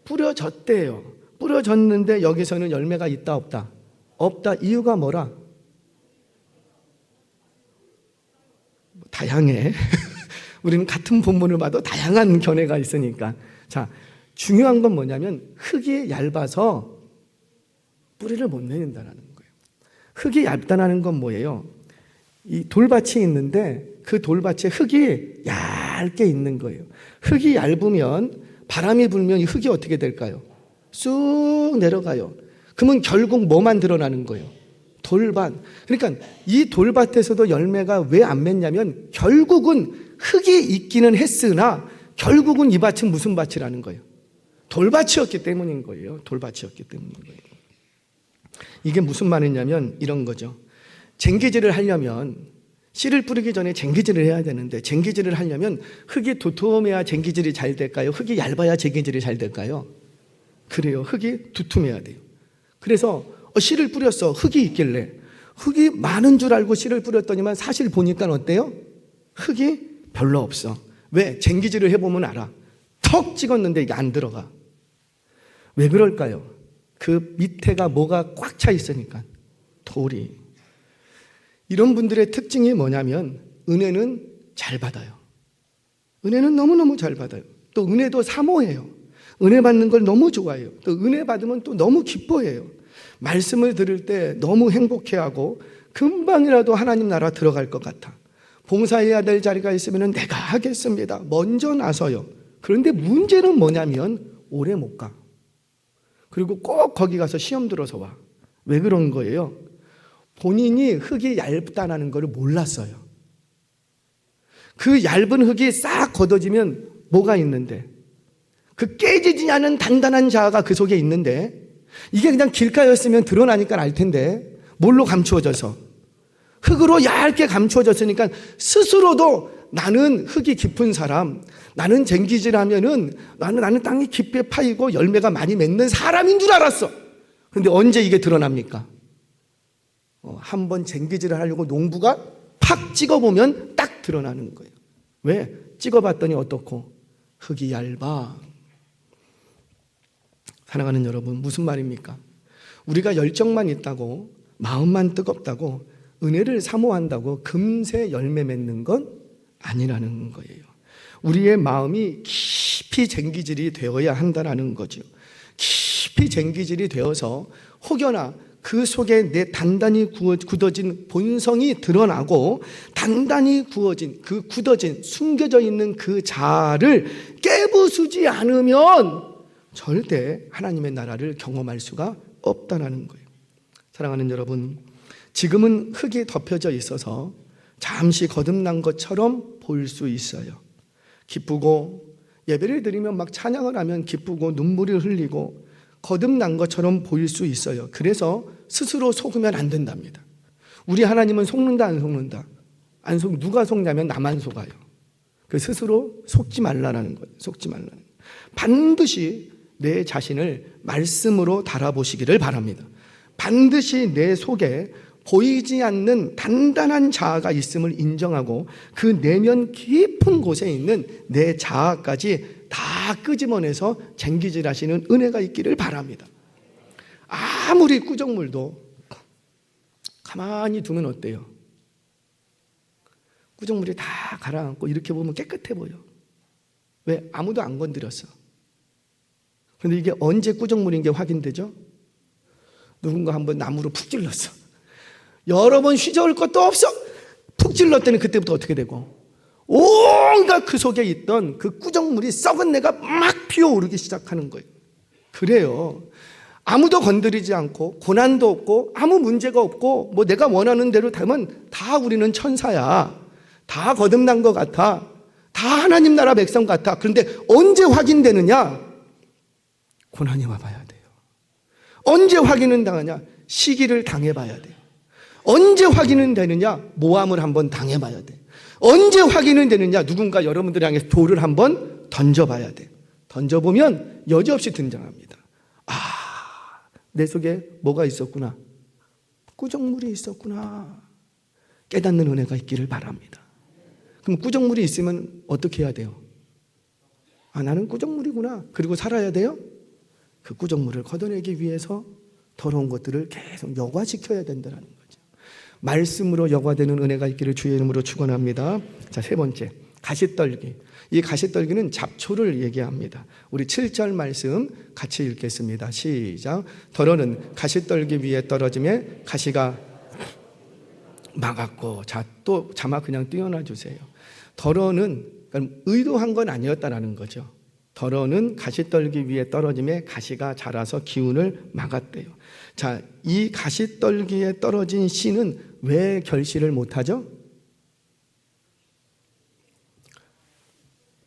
뿌려졌대요. 뿌려졌는데 여기서는 열매가 있다 없다? 없다. 이유가 뭐라? 다양해. 우리는 같은 본문을 봐도 다양한 견해가 있으니까. 자, 중요한 건 뭐냐면 흙이 얇아서 뿌리를 못 내린다는 거예요. 흙이 얇다는 건 뭐예요? 이 돌밭이 있는데 그 돌밭에 흙이 얇게 있는 거예요. 흙이 얇으면 바람이 불면 이 흙이 어떻게 될까요? 쑥 내려가요. 그러면 결국 뭐만 드러나는 거예요? 돌밭. 그러니까 이 돌밭에서도 열매가 왜 안 맺냐면 결국은 흙이 있기는 했으나 결국은 이 밭은 무슨 밭이라는 거예요? 돌밭이었기 때문인 거예요. 돌밭이었기 때문인 거예요. 이게 무슨 말이냐면 이런 거죠. 쟁기질을 하려면 씨를 뿌리기 전에 쟁기질을 해야 되는데 쟁기질을 하려면 흙이 두툼해야 쟁기질이 잘 될까요? 흙이 얇아야 쟁기질이 잘 될까요? 그래요. 흙이 두툼해야 돼요. 그래서 씨를 뿌렸어. 흙이 있길래 흙이 많은 줄 알고 씨를 뿌렸더니만 사실 보니까 어때요? 흙이 별로 없어. 왜? 쟁기질을 해보면 알아. 턱 찍었는데 이게 안 들어가. 왜 그럴까요? 그 밑에가 뭐가 꽉 차 있으니까. 돌이. 이런 분들의 특징이 뭐냐면 은혜는 잘 받아요. 은혜는 너무너무 잘 받아요. 또 은혜도 사모해요. 은혜 받는 걸 너무 좋아해요. 또 은혜 받으면 또 너무 기뻐해요. 말씀을 들을 때 너무 행복해하고 금방이라도 하나님 나라 들어갈 것 같아. 봉사해야 될 자리가 있으면 내가 하겠습니다. 먼저 나서요. 그런데 문제는 뭐냐면 오래 못 가. 그리고 꼭 거기 가서 시험 들어서 와. 왜 그런 거예요? 본인이 흙이 얇다는 걸 몰랐어요. 그 얇은 흙이 싹 걷어지면 뭐가 있는데? 그 깨지지 않은 단단한 자아가 그 속에 있는데 이게 그냥 길가였으면 드러나니까 알 텐데 뭘로 감추어져서? 흙으로 얇게 감추어졌으니까 스스로도 나는 흙이 깊은 사람, 나는 쟁기질하면은 나는 땅이 깊게 파이고 열매가 많이 맺는 사람인 줄 알았어. 그런데 언제 이게 드러납니까? 한번 쟁기질을 하려고 농부가 팍 찍어보면 딱 드러나는 거예요. 왜? 찍어봤더니 어떻고? 흙이 얇아. 사랑하는 여러분, 무슨 말입니까? 우리가 열정만 있다고, 마음만 뜨겁다고, 은혜를 사모한다고 금세 열매 맺는 건 아니라는 거예요. 우리의 마음이 깊이 쟁기질이 되어야 한다는 거죠. 깊이 쟁기질이 되어서 혹여나 그 속에 내 단단히 굳어진 본성이 드러나고 단단히 굳어진 숨겨져 있는 그 자아를 깨부수지 않으면 절대 하나님의 나라를 경험할 수가 없다는 거예요. 사랑하는 여러분, 지금은 흙이 덮여져 있어서 잠시 거듭난 것처럼 보일 수 있어요. 기쁘고 예배를 드리면 막 찬양을 하면 기쁘고 눈물이 흘리고 거듭난 것처럼 보일 수 있어요. 그래서 스스로 속으면 안 된답니다. 우리 하나님은 속는다 안 속는다? 안 속. 누가 속냐면 나만 속아요. 그 스스로 속지 말라라는 거예요. 속지 말라는 거예요. 반드시 내 자신을 말씀으로 달아보시기를 바랍니다. 반드시 내 속에 보이지 않는 단단한 자아가 있음을 인정하고 그 내면 깊은 곳에 있는 내 자아까지 다 끄집어내서 쟁기질하시는 은혜가 있기를 바랍니다. 아무리 꾸정물도 가만히 두면 어때요? 꾸정물이 다 가라앉고 이렇게 보면 깨끗해 보여. 왜? 아무도 안 건드렸어. 그런데 이게 언제 꾸정물인 게 확인되죠? 누군가 한번 나무로 푹 찔렀어. 여러 번 휘저을 것도 없어. 푹 찔렀더니 그때부터 어떻게 되고 온갖 그 속에 있던 그 꾸정물이 썩은 내가 막 피어오르기 시작하는 거예요. 그래요. 아무도 건드리지 않고 고난도 없고 아무 문제가 없고 뭐 내가 원하는 대로 되면 다 우리는 천사야. 다 거듭난 것 같아. 다 하나님 나라 백성 같아. 그런데 언제 확인되느냐? 고난이 와봐야 돼요. 언제 확인은 당하냐? 시기를 당해봐야 돼요. 언제 확인은 되느냐? 모함을 한번 당해봐야 돼. 언제 확인은 되느냐? 누군가 여러분들 향해 돌을 한번 던져봐야 돼. 던져보면 여지없이 등장합니다. 내 속에 뭐가 있었구나. 꾸정물이 있었구나. 깨닫는 은혜가 있기를 바랍니다. 그럼 꾸정물이 있으면 어떻게 해야 돼요? 나는 꾸정물이구나. 그리고 살아야 돼요? 그 꾸정물을 걷어내기 위해서 더러운 것들을 계속 여과시켜야 된다는 거죠. 말씀으로 여과되는 은혜가 있기를 주의 이름으로 축원합니다. 자, 세 번째, 가시떨기. 이 가시떨기는 잡초를 얘기합니다. 우리 7절 말씀 같이 읽겠습니다. 시작. 더러는 가시떨기 위에 떨어짐에 가시가 막았고. 자, 또 자막 그냥 띄워놔 주세요. 더러는 의도한 건 아니었다라는 거죠. 더러는 가시떨기 위에 떨어짐에 가시가 자라서 기운을 막았대요. 자, 이 가시떨기에 떨어진 씨는 왜 결실을 못하죠?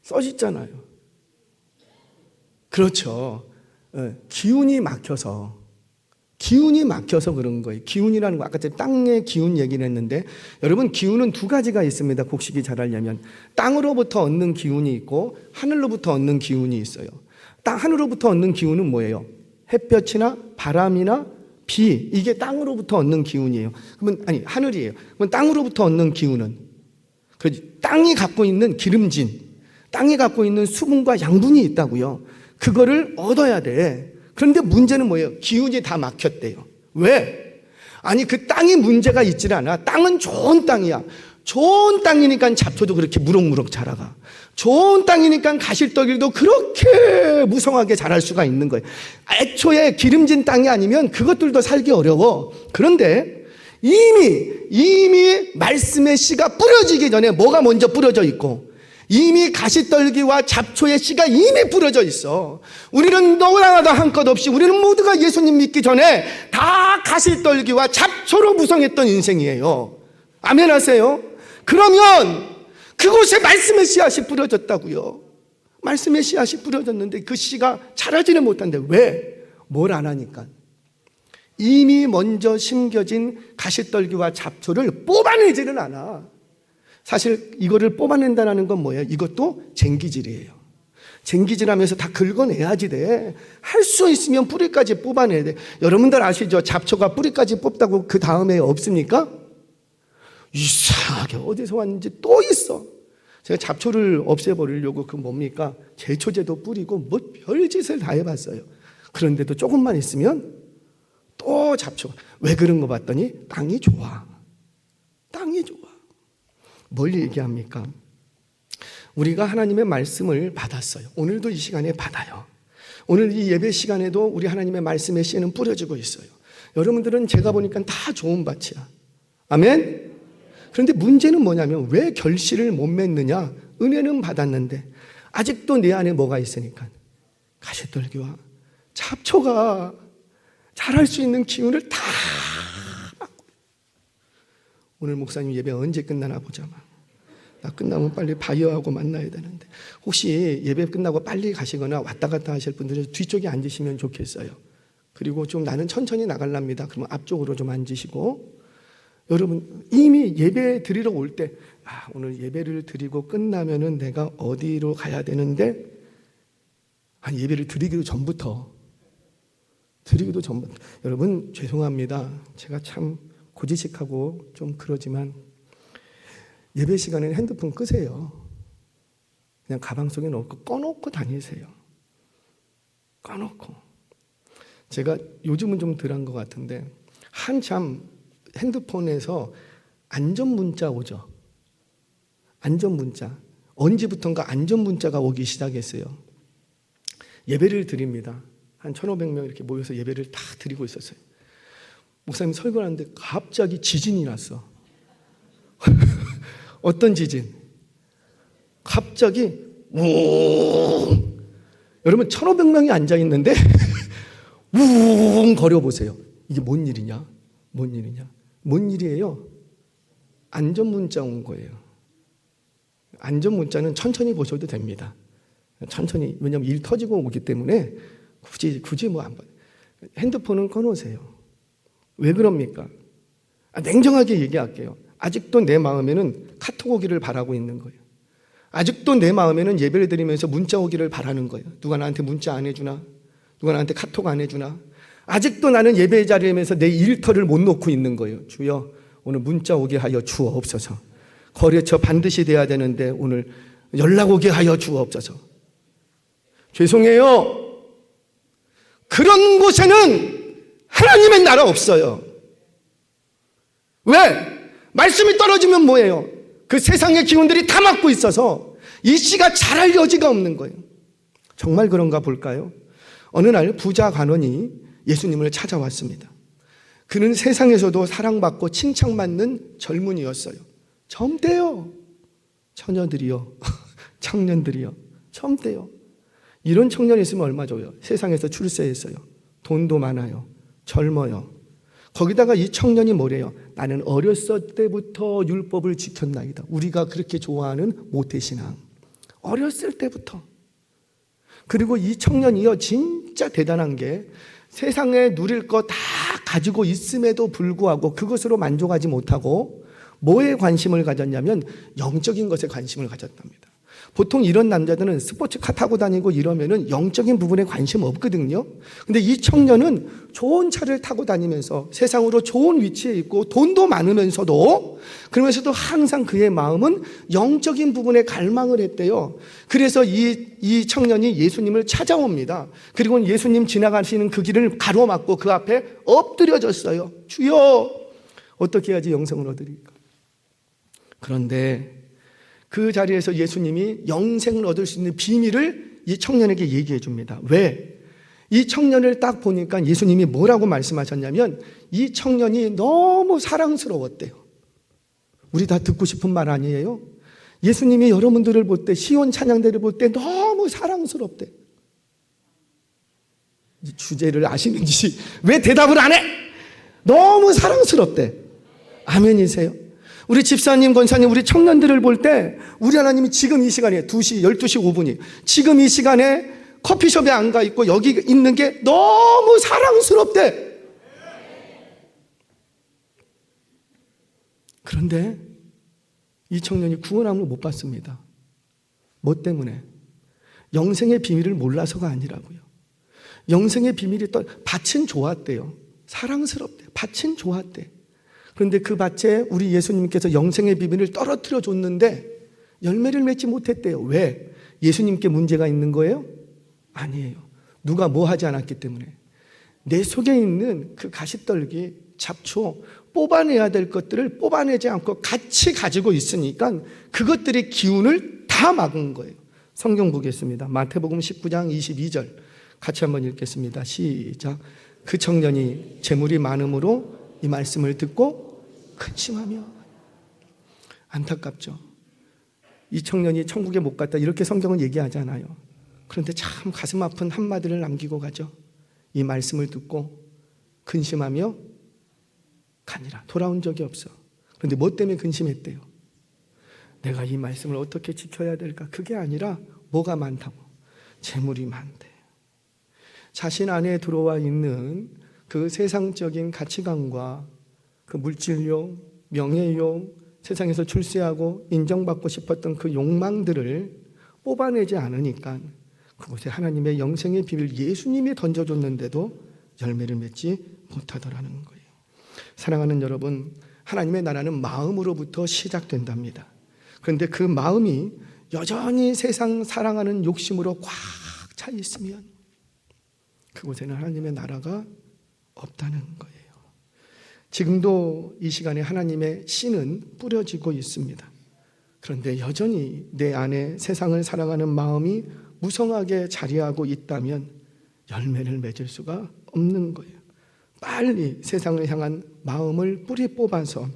써있잖아요. 그렇죠. 기운이 막혀서 그런 거예요. 기운이라는 거, 아까 제가 땅의 기운 얘기를 했는데, 여러분, 기운은 두 가지가 있습니다. 곡식이 자라려면. 땅으로부터 얻는 기운이 있고 하늘로부터 얻는 기운이 있어요. 하늘로부터 얻는 기운은 뭐예요? 햇볕이나 바람이나 비, 이게 땅으로부터 얻는 기운이에요. 그러면 하늘이에요. 그러면 땅으로부터 얻는 기운은 땅이 갖고 있는 기름진, 땅이 갖고 있는 수분과 양분이 있다고요. 그거를 얻어야 돼. 그런데 문제는 뭐예요? 기운이 다 막혔대요. 왜? 그 땅이 문제가 있질 않아. 땅은 좋은 땅이야. 좋은 땅이니까 잡초도 그렇게 무럭무럭 자라가. 좋은 땅이니까 가시떨기도 그렇게 무성하게 자랄 수가 있는 거예요. 애초에 기름진 땅이 아니면 그것들도 살기 어려워. 그런데 이미 말씀의 씨가 뿌려지기 전에 뭐가 먼저 뿌려져 있고, 이미 가시떨기와 잡초의 씨가 이미 뿌려져 있어. 우리는 너무나도 한 것 없이 우리는 모두가 예수님 믿기 전에 다 가시떨기와 잡초로 무성했던 인생이에요. 아멘 하세요? 그러면 그곳에 말씀의 씨앗이 뿌려졌다고요. 말씀의 씨앗이 뿌려졌는데 그 씨가 자라지는 못한대. 왜? 뭘 안 하니까. 이미 먼저 심겨진 가시떨기와 잡초를 뽑아내지는 않아. 사실 이거를 뽑아낸다는 건 뭐예요? 이것도 쟁기질이에요. 쟁기질하면서 다 긁어내야지 돼. 할 수 있으면 뿌리까지 뽑아내야 돼. 여러분들 아시죠? 잡초가 뿌리까지 뽑다고 그 다음에 없습니까? 이상하게 어디서 왔는지 또 있어. 제가 잡초를 없애버리려고 뭡니까? 제초제도 뿌리고 뭐 별짓을 다 해봤어요. 그런데도 조금만 있으면 또 잡초가. 왜 그런 거 봤더니 땅이 좋아. 땅이 좋아. 뭘 얘기합니까? 우리가 하나님의 말씀을 받았어요. 오늘도 이 시간에 받아요. 오늘 이 예배 시간에도 우리 하나님의 말씀의 씨는 뿌려지고 있어요. 여러분들은 제가 보니까 다 좋은 밭이야. 아멘? 그런데 문제는 뭐냐면 왜 결실을 못 맺느냐? 은혜는 받았는데 아직도 내 안에 뭐가 있으니까 가시떨기와 잡초가 자랄 수 있는 기운을 다 오늘 목사님 예배 언제 끝나나 보자. 나 끝나면 빨리 바이어하고 만나야 되는데. 혹시 예배 끝나고 빨리 가시거나 왔다 갔다 하실 분들은 뒤쪽에 앉으시면 좋겠어요. 그리고 좀 나는 천천히 나갈랍니다. 그러면 앞쪽으로 좀 앉으시고. 여러분 이미 예배 드리러 올 때 오늘 예배를 드리고 끝나면은 내가 어디로 가야 되는데, 예배를 드리기도 전부터 여러분 죄송합니다. 제가 참 고지식하고 좀 그러지만 예배 시간에는 핸드폰 끄세요. 그냥 가방 속에 넣고 꺼놓고 다니세요. 꺼놓고. 제가 요즘은 좀 덜한 것 같은데 한참 핸드폰에서 안전문자 오죠. 안전문자. 언제부턴가 안전문자가 오기 시작했어요. 예배를 드립니다. 한 1,500명 이렇게 모여서 예배를 다 드리고 있었어요. 목사님 설교하는데 갑자기 지진이 났어. 어떤 지진? 갑자기 웅. 여러분 1,500명이 앉아있는데 웅 거려보세요. 이게 뭔 일이냐? 뭔 일이에요? 안전문자 온 거예요. 안전문자는 천천히 보셔도 됩니다. 천천히. 왜냐하면 일 터지고 오기 때문에 굳이 뭐 안 봐. 핸드폰은 꺼놓으세요. 왜 그럽니까? 냉정하게 얘기할게요. 아직도 내 마음에는 카톡 오기를 바라고 있는 거예요. 아직도 내 마음에는 예배를 드리면서 문자 오기를 바라는 거예요. 누가 나한테 문자 안 해주나? 누가 나한테 카톡 안 해주나? 아직도 나는 예배 자리에서 내 일터를 못 놓고 있는 거예요. 주여 오늘 문자 오게 하여 주옵소서. 거래처 반드시 돼야 되는데 오늘 연락 오게 하여 주옵소서. 죄송해요. 그런 곳에는 하나님의 나라 없어요. 왜? 말씀이 떨어지면 뭐예요? 그 세상의 기운들이 다 막고 있어서 이 씨가 자랄 여지가 없는 거예요. 정말 그런가 볼까요? 어느 날 부자 관원이 예수님을 찾아왔습니다. 그는 세상에서도 사랑받고 칭찬받는 젊은이였어요. 젊대요. 처녀들이요. 청년들이요. 젊대요. 이런 청년이 있으면 얼마 줘요? 세상에서 출세했어요. 돈도 많아요. 젊어요. 거기다가 이 청년이 뭐래요? 나는 어렸을 때부터 율법을 지켰나이다. 우리가 그렇게 좋아하는 모태신앙. 어렸을 때부터. 그리고 이 청년이요, 진짜 대단한 게 세상에 누릴 거 다 가지고 있음에도 불구하고 그것으로 만족하지 못하고 뭐에 관심을 가졌냐면 영적인 것에 관심을 가졌답니다. 보통 이런 남자들은 스포츠카 타고 다니고 이러면은 영적인 부분에 관심 없거든요. 근데 이 청년은 좋은 차를 타고 다니면서 세상으로 좋은 위치에 있고 돈도 많으면서도 그러면서도 항상 그의 마음은 영적인 부분에 갈망을 했대요. 그래서 이 청년이 예수님을 찾아옵니다. 그리고 예수님 지나가시는 그 길을 가로막고 그 앞에 엎드려졌어요. 주여, 어떻게 해야지 영생을 얻으리까? 그런데 그 자리에서 예수님이 영생을 얻을 수 있는 비밀을 이 청년에게 얘기해 줍니다. 왜? 이 청년을 딱 보니까 예수님이 뭐라고 말씀하셨냐면 이 청년이 너무 사랑스러웠대요. 우리 다 듣고 싶은 말 아니에요? 예수님이 여러분들을 볼 때, 시온 찬양대를 볼 때 너무 사랑스럽대. 주제를 아시는지 왜 대답을 안 해? 너무 사랑스럽대. 아멘이세요? 우리 집사님, 권사님, 우리 청년들을 볼 때 우리 하나님이 지금 이 시간에 2시, 12시 5분이 지금 이 시간에 커피숍에 안 가 있고 여기 있는 게 너무 사랑스럽대. 그런데 이 청년이 구원함을 못 받습니다. 뭐 때문에? 영생의 비밀을 몰라서가 아니라고요. 영생의 비밀이 밭은 좋았대요. 사랑스럽대. 밭은 좋았대. 그런데 그 밭에 우리 예수님께서 영생의 비밀을 떨어뜨려 줬는데 열매를 맺지 못했대요. 왜? 예수님께 문제가 있는 거예요? 아니에요. 누가 뭐 하지 않았기 때문에. 내 속에 있는 그 가시떨기, 잡초, 뽑아내야 될 것들을 뽑아내지 않고 같이 가지고 있으니까 그것들의 기운을 다 막은 거예요. 성경 보겠습니다. 마태복음 19장 22절 같이 한번 읽겠습니다. 시작. 그 청년이 재물이 많음으로 이 말씀을 듣고 근심하며. 안타깝죠. 이 청년이 천국에 못 갔다 이렇게 성경은 얘기하잖아요. 그런데 참 가슴 아픈 한마디를 남기고 가죠. 이 말씀을 듣고 근심하며 가니라. 돌아온 적이 없어. 그런데 뭐 때문에 근심했대요? 내가 이 말씀을 어떻게 지켜야 될까? 그게 아니라 뭐가 많다고? 재물이 많대. 자신 안에 들어와 있는 그 세상적인 가치관과 그 물질욕, 명예욕, 세상에서 출세하고 인정받고 싶었던 그 욕망들을 뽑아내지 않으니까 그곳에 하나님의 영생의 비밀 예수님이 던져줬는데도 열매를 맺지 못하더라는 거예요. 사랑하는 여러분, 하나님의 나라는 마음으로부터 시작된답니다. 그런데 그 마음이 여전히 세상 사랑하는 욕심으로 꽉 차 있으면 그곳에는 하나님의 나라가 없다는 거예요. 지금도 이 시간에 하나님의 씨는 뿌려지고 있습니다. 그런데 여전히 내 안에 세상을 사랑하는 마음이 무성하게 자리하고 있다면 열매를 맺을 수가 없는 거예요. 빨리 세상을 향한 마음을 뿌리 뽑아서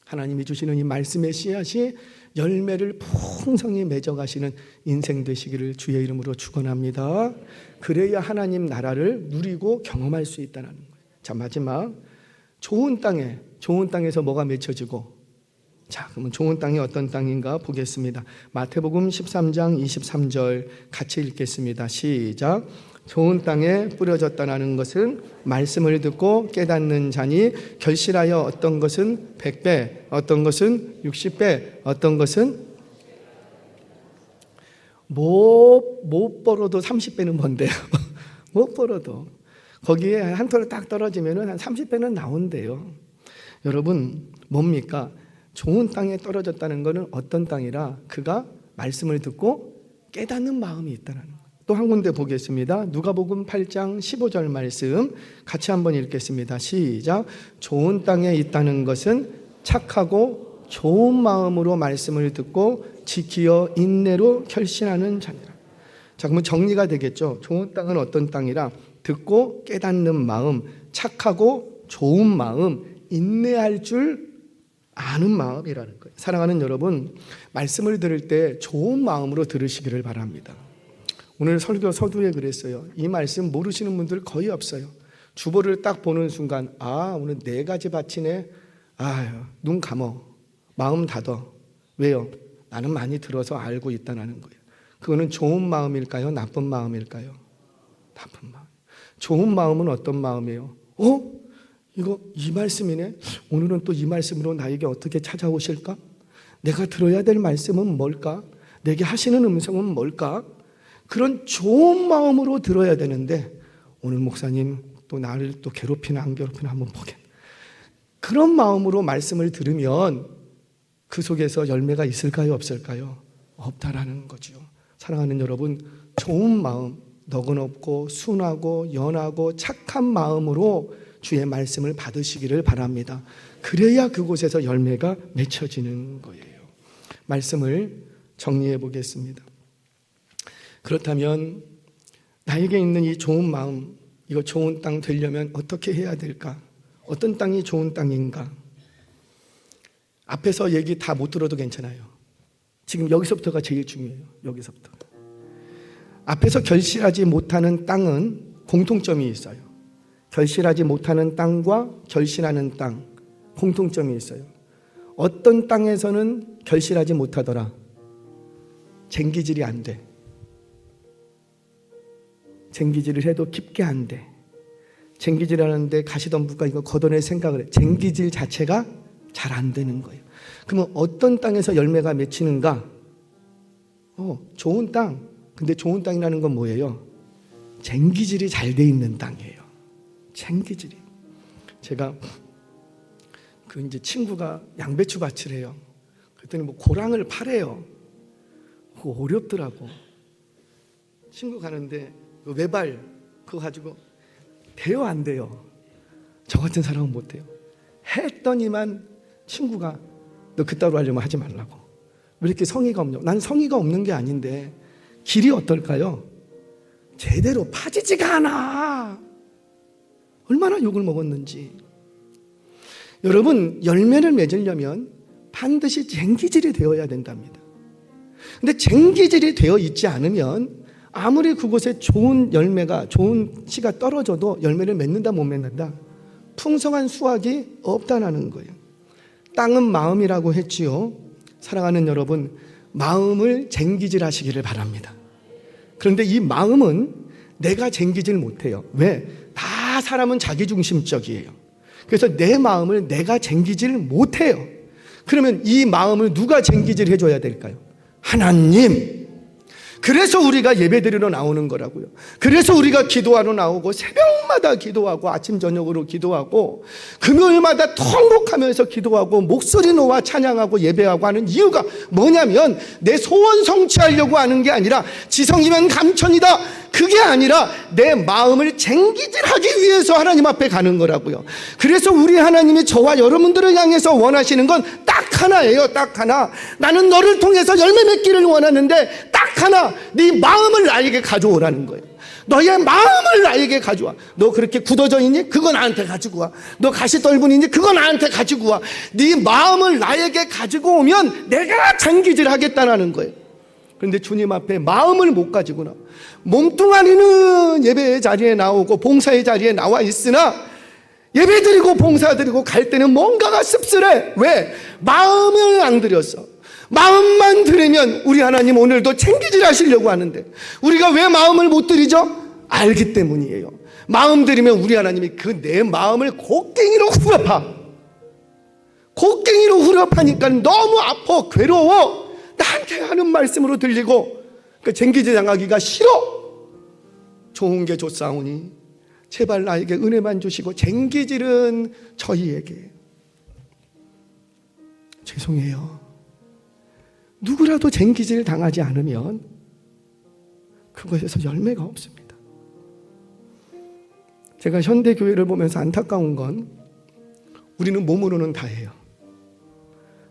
하나님이 주시는 이 말씀의 씨앗이 열매를 풍성히 맺어가시는 인생 되시기를 주의 이름으로 축원합니다. 그래야 하나님 나라를 누리고 경험할 수 있다는 거예요. 자, 마지막 좋은 땅에서 뭐가 맺혀지고, 자, 그러면 좋은 땅이 어떤 땅인가 보겠습니다. 마태복음 13장 23절 같이 읽겠습니다. 시작. 좋은 땅에 뿌려졌다는 것은 말씀을 듣고 깨닫는 자니 결실하여 어떤 것은 100배, 어떤 것은 60배, 어떤 것은 못 벌어도 30배는 번대요. 못 벌어도 거기에 한 톨 딱 떨어지면 한 30배는 나온대요. 여러분, 뭡니까? 좋은 땅에 떨어졌다는 것은 어떤 땅이라? 그가 말씀을 듣고 깨닫는 마음이 있다는 거예요. 또 한 군데 보겠습니다. 누가복음 8장 15절 말씀 같이 한번 읽겠습니다. 시작. 좋은 땅에 있다는 것은 착하고 좋은 마음으로 말씀을 듣고 지키어 인내로 결신하는 자니라. 자, 그러면 정리가 되겠죠. 좋은 땅은 어떤 땅이라? 듣고 깨닫는 마음, 착하고 좋은 마음, 인내할 줄 아는 마음이라는 거예요. 사랑하는 여러분, 말씀을 들을 때 좋은 마음으로 들으시기를 바랍니다. 오늘 설교 서두에 그랬어요. 이 말씀 모르시는 분들 거의 없어요. 주보를 딱 보는 순간, 아, 오늘 4가지 밭이네. 아유, 눈 감어, 마음 닫어. 왜요? 나는 많이 들어서 알고 있다는 거예요. 그거는 좋은 마음일까요? 나쁜 마음일까요? 나쁜 마음. 좋은 마음은 어떤 마음이에요? 이 말씀이네. 오늘은 또 이 말씀으로 나에게 어떻게 찾아오실까? 내가 들어야 될 말씀은 뭘까? 내게 하시는 음성은 뭘까? 그런 좋은 마음으로 들어야 되는데 오늘 목사님 또 나를 또 괴롭히나 안 괴롭히나 한번 보겠네. 그런 마음으로 말씀을 들으면 그 속에서 열매가 있을까요? 없을까요? 없다라는 거죠. 사랑하는 여러분, 좋은 마음, 너그럽고 순하고 연하고 착한 마음으로 주의 말씀을 받으시기를 바랍니다. 그래야 그곳에서 열매가 맺혀지는 거예요. 말씀을 정리해 보겠습니다. 그렇다면 나에게 있는 이 좋은 마음, 이거 좋은 땅 되려면 어떻게 해야 될까? 어떤 땅이 좋은 땅인가? 앞에서 얘기 다 못 들어도 괜찮아요. 지금 여기서부터가 제일 중요해요. 여기서부터. 앞에서 결실하지 못하는 땅은 공통점이 있어요. 결실하지 못하는 땅과 결실하는 땅, 공통점이 있어요. 어떤 땅에서는 결실하지 못하더라. 쟁기질이 안 돼. 쟁기질을 해도 깊게 안 돼. 쟁기질 하는데 가시덤불과 이거 걷어낼 생각을 해. 쟁기질 자체가 잘 안 되는 거예요. 그러면 어떤 땅에서 열매가 맺히는가? 좋은 땅. 근데 좋은 땅이라는 건 뭐예요? 쟁기질이 잘 돼 있는 땅이에요. 쟁기질이. 제가 이제 친구가 양배추 밭을 해요. 그랬더니 고랑을 파래요. 그거 어렵더라고. 친구 가는데 외발 그거 가지고 돼요, 안 돼요? 저 같은 사람은 못 돼요. 했더니만 친구가 너 그따로 하려면 하지 말라고. 왜 이렇게 성의가 없냐고. 난 성의가 없는 게 아닌데 길이 어떨까요? 제대로 파지지가 않아. 얼마나 욕을 먹었는지. 여러분, 열매를 맺으려면 반드시 쟁기질이 되어야 된답니다. 근데 쟁기질이 되어 있지 않으면 아무리 그곳에 좋은 열매가, 좋은 씨가 떨어져도 열매를 맺는다 못 맺는다? 풍성한 수확이 없다는 거예요. 땅은 마음이라고 했지요. 사랑하는 여러분, 마음을 쟁기질 하시기를 바랍니다. 그런데 이 마음은 내가 쟁기질 못해요. 왜? 다 사람은 자기중심적이에요. 그래서 내 마음을 내가 쟁기질 못해요. 그러면 이 마음을 누가 쟁기질 해줘야 될까요? 하나님. 그래서 우리가 예배드리러 나오는 거라고요. 그래서 우리가 기도하러 나오고 새벽마다 기도하고 아침 저녁으로 기도하고 금요일마다 통곡하면서 기도하고 목소리 놓아 찬양하고 예배하고 하는 이유가 뭐냐면 내 소원 성취하려고 하는 게 아니라 지성이면 감천이다, 그게 아니라 내 마음을 쟁기질하기 위해서 하나님 앞에 가는 거라고요. 그래서 우리 하나님이 저와 여러분들을 향해서 원하시는 건 딱 하나예요. 딱 하나. 나는 너를 통해서 열매 맺기를 원하는데 딱 하나, 네 마음을 나에게 가져오라는 거예요. 너의 마음을 나에게 가져와. 너 그렇게 굳어져 있니? 그거 나한테 가지고 와. 너 가시 떫은 있니? 그거 나한테 가지고 와. 네 마음을 나에게 가지고 오면 내가 쟁기질 하겠다는 거예요. 그런데 주님 앞에 마음을 못 가지고 나와. 몸뚱아리는 예배의 자리에 나오고 봉사의 자리에 나와 있으나 예배드리고 봉사드리고 갈 때는 뭔가가 씁쓸해. 왜? 마음을 안 들였어. 마음만 들으면 우리 하나님 오늘도 쟁기질 하시려고 하는데 우리가 왜 마음을 못 들이죠? 알기 때문이에요. 마음 들이면 우리 하나님이 그 내 마음을 곡괭이로 후려파. 곡괭이로 후려파니까 너무 아파, 괴로워. 나한테 하는 말씀으로 들리고 그 쟁기질 당하기가 싫어. 좋은 게 좋사오니 제발 나에게 은혜만 주시고 쟁기질은 저희에게. 죄송해요. 누구라도 쟁기질 당하지 않으면 그것에서 열매가 없습니다. 제가 현대교회를 보면서 안타까운 건 우리는 몸으로는 다 해요.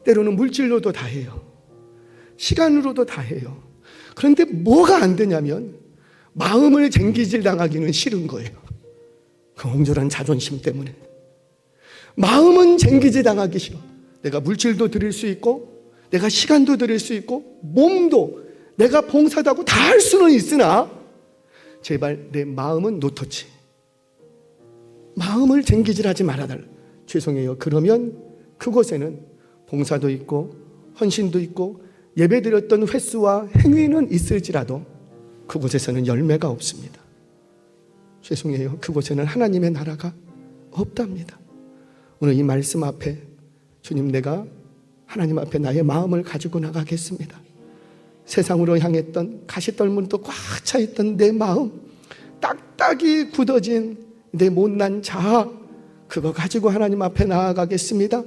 때로는 물질로도 다 해요. 시간으로도 다 해요. 그런데 뭐가 안 되냐면 마음을 쟁기질 당하기는 싫은 거예요. 그 옹졸한 자존심 때문에. 마음은 쟁기질 당하기 싫어. 내가 물질도 드릴 수 있고 내가 시간도 드릴 수 있고 몸도 내가 봉사도 하고 다 할 수는 있으나 제발 내 마음은 노터치. 마음을 쟁기질하지 말아달라. 죄송해요. 그러면 그곳에는 봉사도 있고 헌신도 있고 예배드렸던 횟수와 행위는 있을지라도 그곳에서는 열매가 없습니다. 죄송해요. 그곳에는 하나님의 나라가 없답니다. 오늘 이 말씀 앞에 주님, 내가 하나님 앞에 나의 마음을 가지고 나가겠습니다. 세상으로 향했던 가시떨문도 꽉 차있던 내 마음, 딱딱이 굳어진 내 못난 자아, 그거 가지고 하나님 앞에 나아가겠습니다.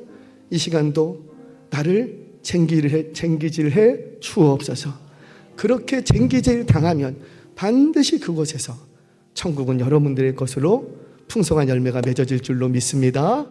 이 시간도 나를 쟁기질해 주옵소서. 그렇게 쟁기질 당하면 반드시 그곳에서 천국은 여러분들의 것으로 풍성한 열매가 맺어질 줄로 믿습니다.